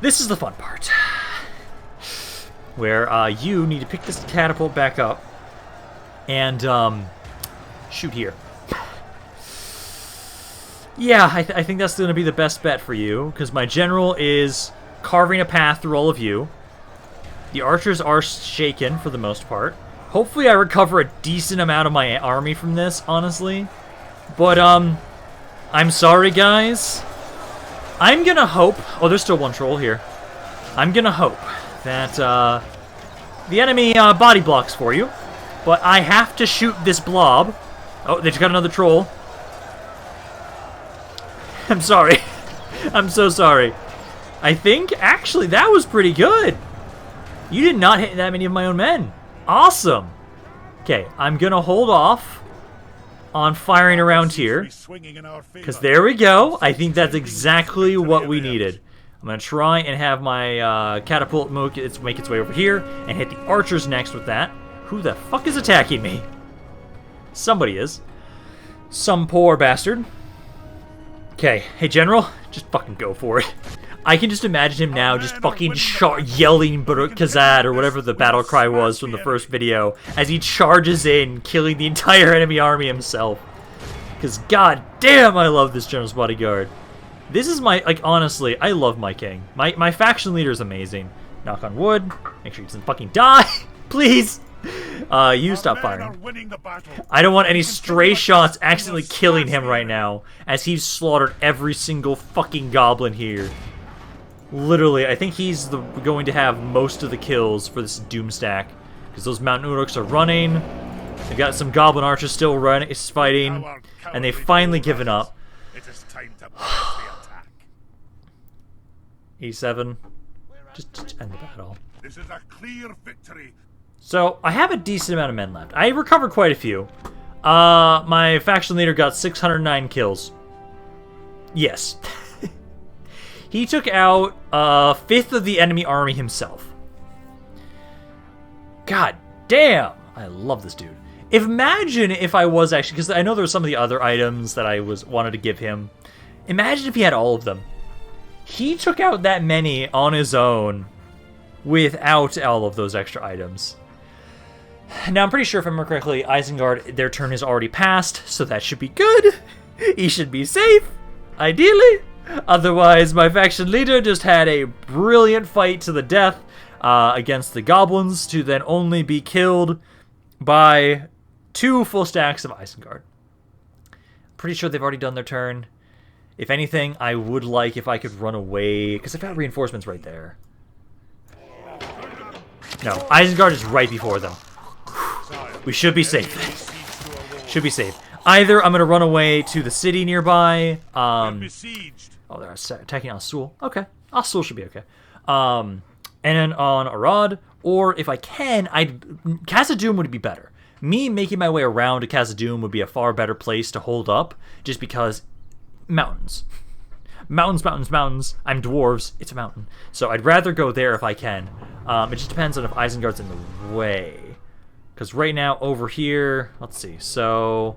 This is the fun part. Where you need to pick this catapult back up. And, shoot here. Yeah, I think that's going to be the best bet for you, because my general is carving a path through all of you. The archers are shaken for the most part. Hopefully I recover a decent amount of my army from this, honestly. But, I'm sorry, guys. I'm going to hope... Oh, there's still one troll here. I'm going to hope that, the enemy, body blocks for you. But I have to shoot this blob. Oh, they just got another troll. I'm sorry. I'm so sorry. I think, actually, that was pretty good. You did not hit that many of my own men. Awesome. Okay, I'm gonna hold off on firing around here, because there we go. I think that's exactly what we needed. I'm gonna try and have my catapult make its way over here and hit the archers next with that. Who the fuck is attacking me? Somebody is. Some poor bastard. Okay, hey General, just fucking go for it. I can just imagine him now just fucking yelling Khazad or whatever the battle cry was from the first video as he charges in, killing the entire enemy army himself. Because god damn, I love this General's Bodyguard. This is my, like, honestly, I love my king. My faction leader is amazing. Knock on wood. Make sure he doesn't fucking die. Please. You stop firing. I don't want any stray shots accidentally killing him right now, as he's slaughtered every single fucking goblin here. Literally, I think he's going to have most of the kills for this Doom stack, because those Mountain Uruks are running. They've got some goblin archers still fighting, and they've finally given up. It is time to press the attack. E7. Just end the battle. This is a clear victory. So, I have a decent amount of men left. I recovered quite a few. My faction leader got 609 kills. Yes. He took out a fifth of the enemy army himself. God damn! I love this dude. Imagine if I was actually, because I know there were some of the other items that I wanted to give him. Imagine if he had all of them. He took out that many on his own without all of those extra items. Now, I'm pretty sure if I remember correctly, Isengard, their turn has already passed, so that should be good. He should be safe, ideally. Otherwise, my faction leader just had a brilliant fight to the death against the goblins to then only be killed by 2 full stacks of Isengard. Pretty sure they've already done their turn. If anything, I would like if I could run away, because I've got reinforcements right there. No, Isengard is right before them. We should be safe. Should be safe. Either I'm going to run away to the city nearby. Oh, they're attacking Asul. Okay. Asul should be okay. And then on Arad, or if I can, Khazad-dûm would be better. Me making my way around to Khazad-dûm would be a far better place to hold up, just because mountains. Mountains, mountains, mountains. I'm dwarves. It's a mountain. So I'd rather go there if I can. It just depends on if Isengard's in the way. Because right now, over here... Let's see. So...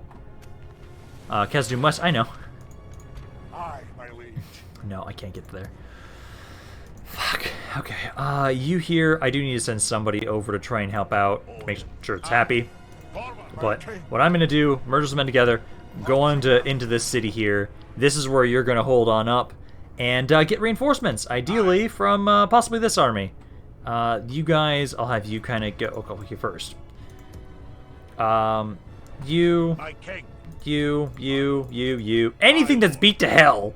Khazad-dûm West. I know. Aye, my liege. No, I can't get there. Fuck. Okay. You here. I do need to send somebody over to try and help out. Make sure it's happy. But what I'm going to do, merge some men together, go into this city here. This is where you're going to hold on up and get reinforcements, ideally from possibly this army. You guys, I'll have you kind of go here first. You. Anything that's beat to hell.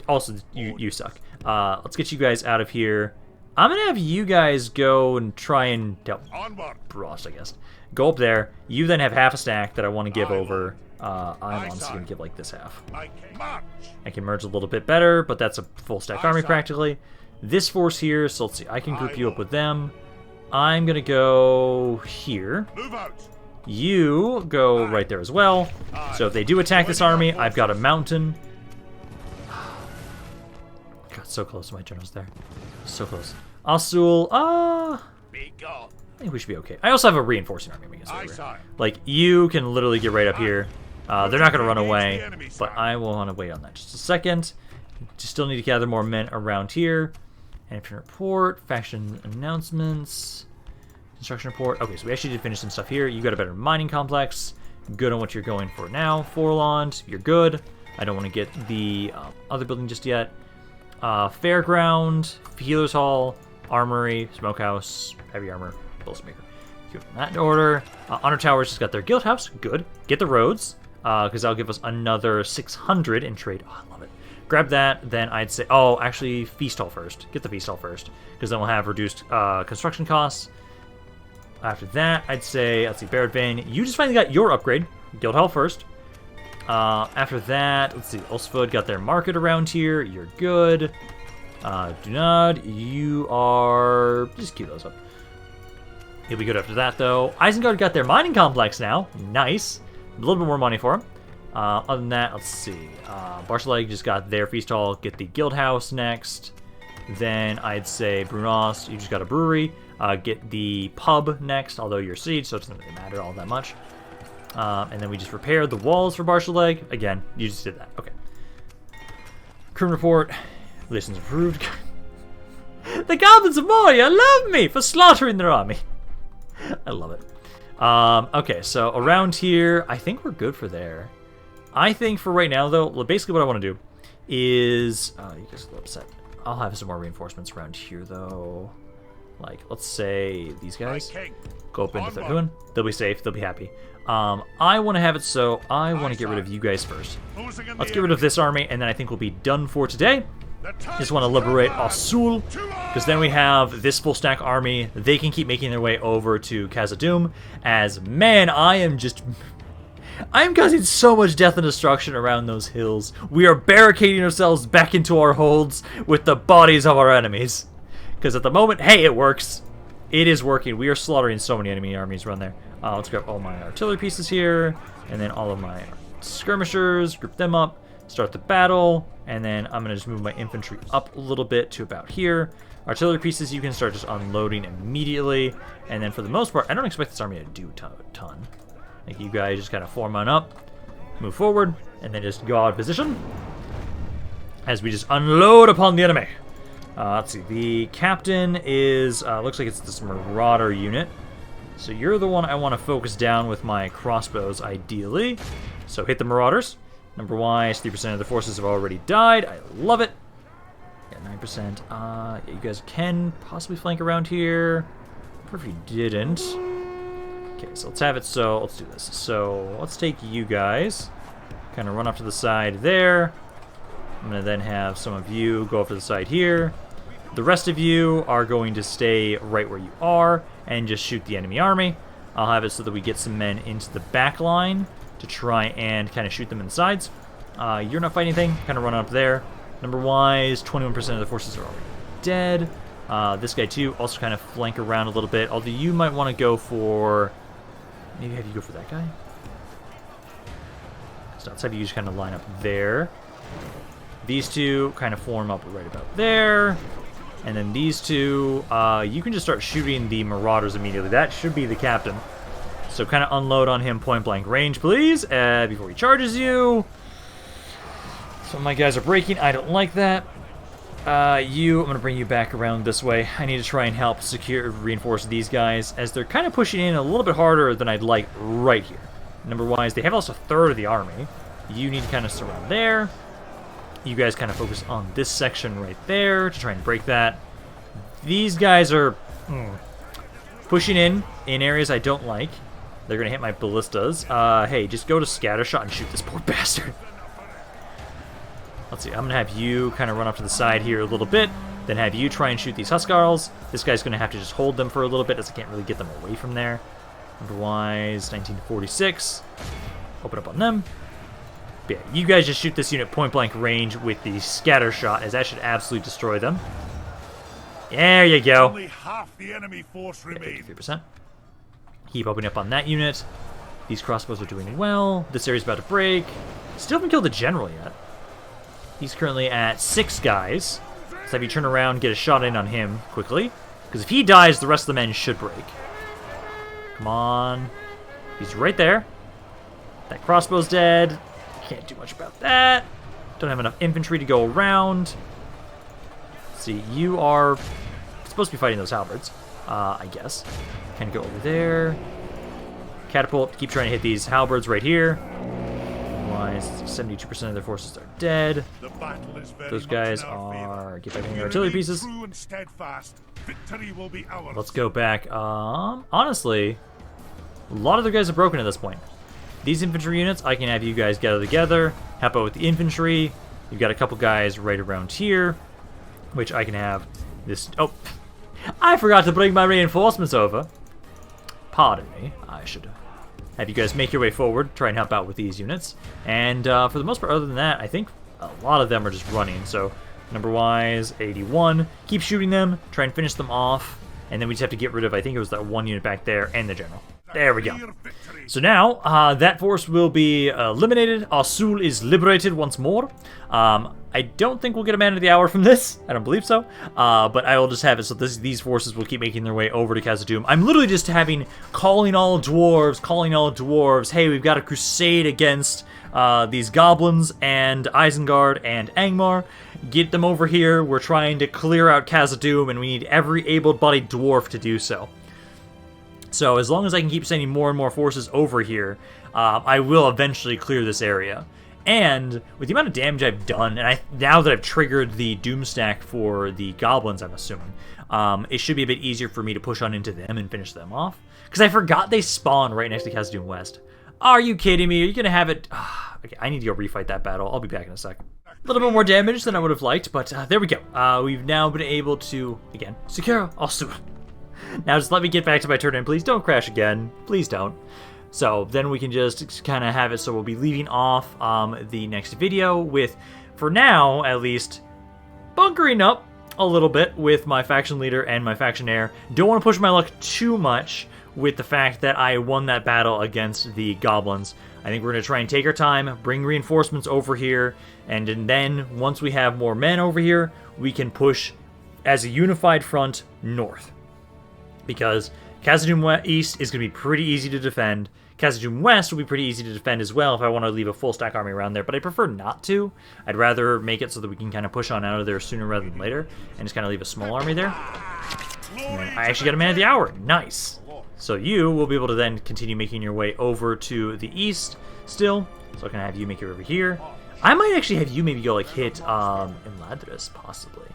Also, you suck. Let's get you guys out of here. I'm going to have you guys go and try and... Frost, I guess. Go up there. You then have half a stack that I want to give over. I'm honestly going to give like this half. I can merge a little bit better, but that's a full stack army practically. This force here, so let's see. I can group you up with them. I'm going to go here. You go right there as well. So if they do attack this army, I've got a mountain. God, so close to my generals there. So close. Asul, I think we should be okay. I also have a reinforcing army. Like, you can literally get right up here. They're not going to run away, but I will want to wait on that just a second. Just still need to gather more men around here. Infantry report, faction announcements, construction report. Okay, so we actually did finish some stuff here. You got a better mining complex. Good on what you're going for now. Forlond, you're good. I don't want to get the other building just yet. Fairground, Healer's Hall, Armory, Smokehouse, Heavy Armor, Bullsmaker. Good in that order. Honor Towers just got their Guild House. Good. Get the roads, because that'll give us another 600 in trade. Oh, I love it. Grab that, then I'd say... Oh, actually, Feast Hall first. Get the Feast Hall first, because then we'll have reduced construction costs. After that, I'd say... Let's see, Barrett Vein. You just finally got your upgrade. Guild Hall first. After that, let's see. Ulsford got their market around here. You're good. Dunod, you are... Just keep those up. He'll be good after that, though. Isengard got their mining complex now. Nice. A little bit more money for him. Other than that, let's see. Barcheleg just got their feast hall. Get the guild house next. Then I'd say Brunost, you just got a brewery. Get the pub next, although you're siege, so it doesn't really matter all that much. And then we just repaired the walls for Barcheleg. Again, you just did that. Okay. Current report. Listens approved. The goblins of Moria love me for slaughtering their army. I love it. Okay, so around here, I think we're good for there. I think for right now, though, basically what I want to do is... you guys are a little upset. I'll have some more reinforcements around here, though. Like, let's say these guys go up into Thorhuin. They'll be safe. They'll be happy. I want to have it so I want to get rid of you guys first. Let's get rid of this army, and then I think we'll be done for today. Just want to liberate Osul, because then we have this full stack army. They can keep making their way over to Khazad-dûm, as, man, I am causing so much death and destruction around those hills. We are barricading ourselves back into our holds with the bodies of our enemies. Because at the moment, hey, it works. It is working. We are slaughtering so many enemy armies around there. Let's grab all my artillery pieces here, and then all of my skirmishers, group them up. Start the battle, and then I'm going to just move my infantry up a little bit to about here. Artillery pieces you can start just unloading immediately, and then for the most part, I don't expect this army to do a ton. Like, you guys just kind of form on up, move forward, and then just guard position as we just unload upon the enemy. Let's see, the captain is, looks like it's this Marauder unit. So you're the one I want to focus down with my crossbows, ideally. So hit the Marauders. Number-wise, 3% of the forces have already died. I love it. Got 9%. Yeah, you guys can possibly flank around here. Or if you didn't. Okay, so let's have it so... Let's do this. So let's take you guys. Kind of run off to the side there. I'm going to then have some of you go off to the side here. The rest of you are going to stay right where you are and just shoot the enemy army. I'll have it so that we get some men into the back line to try and kind of shoot them in the sides. You're not fighting anything. Kind of run up there. Number-wise, 21% of the forces are already dead. This guy, too, also kind of flank around a little bit. Although you might want to go for... Maybe have you go for that guy? So let's have you just kind of line up there. These two kind of form up right about there. And then these two, you can just start shooting the Marauders immediately. That should be the captain. So kind of unload on him point-blank range, please, before he charges you. Some of my guys are breaking. I don't like that. I'm going to bring you back around this way. I need to try and help reinforce these guys, as they're kind of pushing in a little bit harder than I'd like right here. Number-wise, they have also a third of the army. You need to kind of surround there. You guys kind of focus on this section right there to try and break that. These guys are pushing in areas I don't like. They're going to hit my ballistas. Hey, just go to scattershot and shoot this poor bastard. Let's see, I'm going to have you kind of run up to the side here a little bit, then have you try and shoot these Huskarls. This guy's going to have to just hold them for a little bit, as I can't really get them away from there. Otherwise, 1946. Open up on them. But yeah, you guys just shoot this unit point-blank range with the scatter shot, as that should absolutely destroy them. There you go. Only half the enemy force remains. 53%. Keep opening up on that unit. These crossbows are doing well. This area's about to break. Still haven't killed the general yet. He's currently at 6 guys. So have you turn around, get a shot in on him quickly. Because if he dies, the rest of the men should break. Come on. He's right there. That crossbow's dead. Can't do much about that. Don't have enough infantry to go around. Let's see, you are supposed to be fighting those halberds, I guess. Kind of go over there. Catapult, keep trying to hit these halberds right here. Otherwise, 72% of their forces are dead. Those guys are... Get back in your artillery pieces. Let's go back. Honestly, a lot of the guys are broken at this point. These infantry units, I can have you guys gather together, help out with the infantry. You've got a couple guys right around here, which I can have this... Oh, I forgot to bring my reinforcements over. Pardon me. I should have you guys make your way forward, try and help out with these units. And for the most part, other than that, I think a lot of them are just running. So, number-wise, 81. Keep shooting them, try and finish them off. And then we just have to get rid of, I think it was that one unit back there, and the general. There we go. So now, that force will be eliminated. Asul is liberated once more. I don't think we'll get a man of the hour from this. I don't believe so. But I will just have it so these forces will keep making their way over to Khazad-dûm. I'm literally just calling all dwarves. Hey, we've got a crusade against these goblins and Isengard and Angmar. Get them over here. We're trying to clear out Khazad-dûm, and we need every able-bodied dwarf to do so. So as long as I can keep sending more and more forces over here, I will eventually clear this area. And with the amount of damage I've done, and now that I've triggered the Doom stack for the goblins, I'm assuming, it should be a bit easier for me to push on into them and finish them off. Because I forgot they spawn right next to Khazad-dûm West. Are you kidding me? Are you going to have it... Okay, I need to go refight that battle. I'll be back in a second. A little bit more damage than I would have liked, but there we go. We've now been able to, again, secure also. Now just let me get back to my turn in. Please don't crash again. Please don't. So then we can just kind of have it so we'll be leaving off the next video with, for now at least, bunkering up a little bit with my faction leader and my faction heir. Don't want to push my luck too much with the fact that I won that battle against the goblins. I think we're going to try and take our time, bring reinforcements over here, and then once we have more men over here, we can push as a unified front north. Because Khazad-dûm East is going to be pretty easy to defend. Khazad-dûm West will be pretty easy to defend as well if I want to leave a full stack army around there, but I prefer not to. I'd rather make it so that we can kind of push on out of there sooner rather than later, and just kind of leave a small army there. And then I actually got a man of the hour. Nice. So you will be able to then continue making your way over to the east still. So I can have you make it over here. I might actually have you maybe go like hit Imladris, possibly.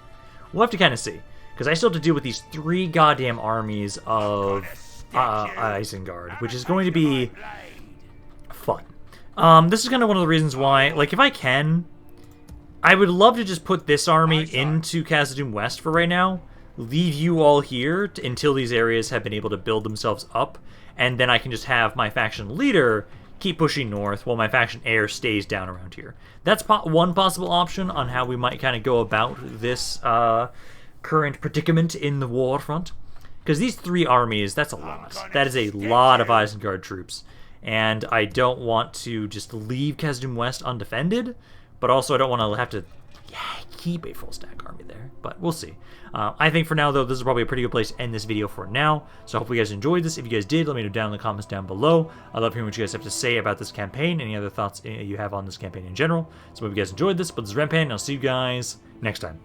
We'll have to kind of see. Because I still have to deal with these 3 goddamn armies of Isengard, which is going to be fun. This is kind of one of the reasons why, like, if I can, I would love to just put this army into Khazad-dûm West for right now, leave you all here until these areas have been able to build themselves up, and then I can just have my faction leader keep pushing north while my faction heir stays down around here. That's one possible option on how we might kind of go about this current predicament in the war front. Because these 3 armies, that's a lot. That is a lot of Isengard troops. And I don't want to just leave Khazad-dûm West undefended, but also I don't want to have to keep a full stack army there. But we'll see. I think for now, though, this is probably a pretty good place to end this video for now. So I hope you guys enjoyed this. If you guys did, let me know down in the comments down below. I love hearing what you guys have to say about this campaign. Any other thoughts you have on this campaign in general. So I hope you guys enjoyed this. But this is Rampaned, and I'll see you guys next time.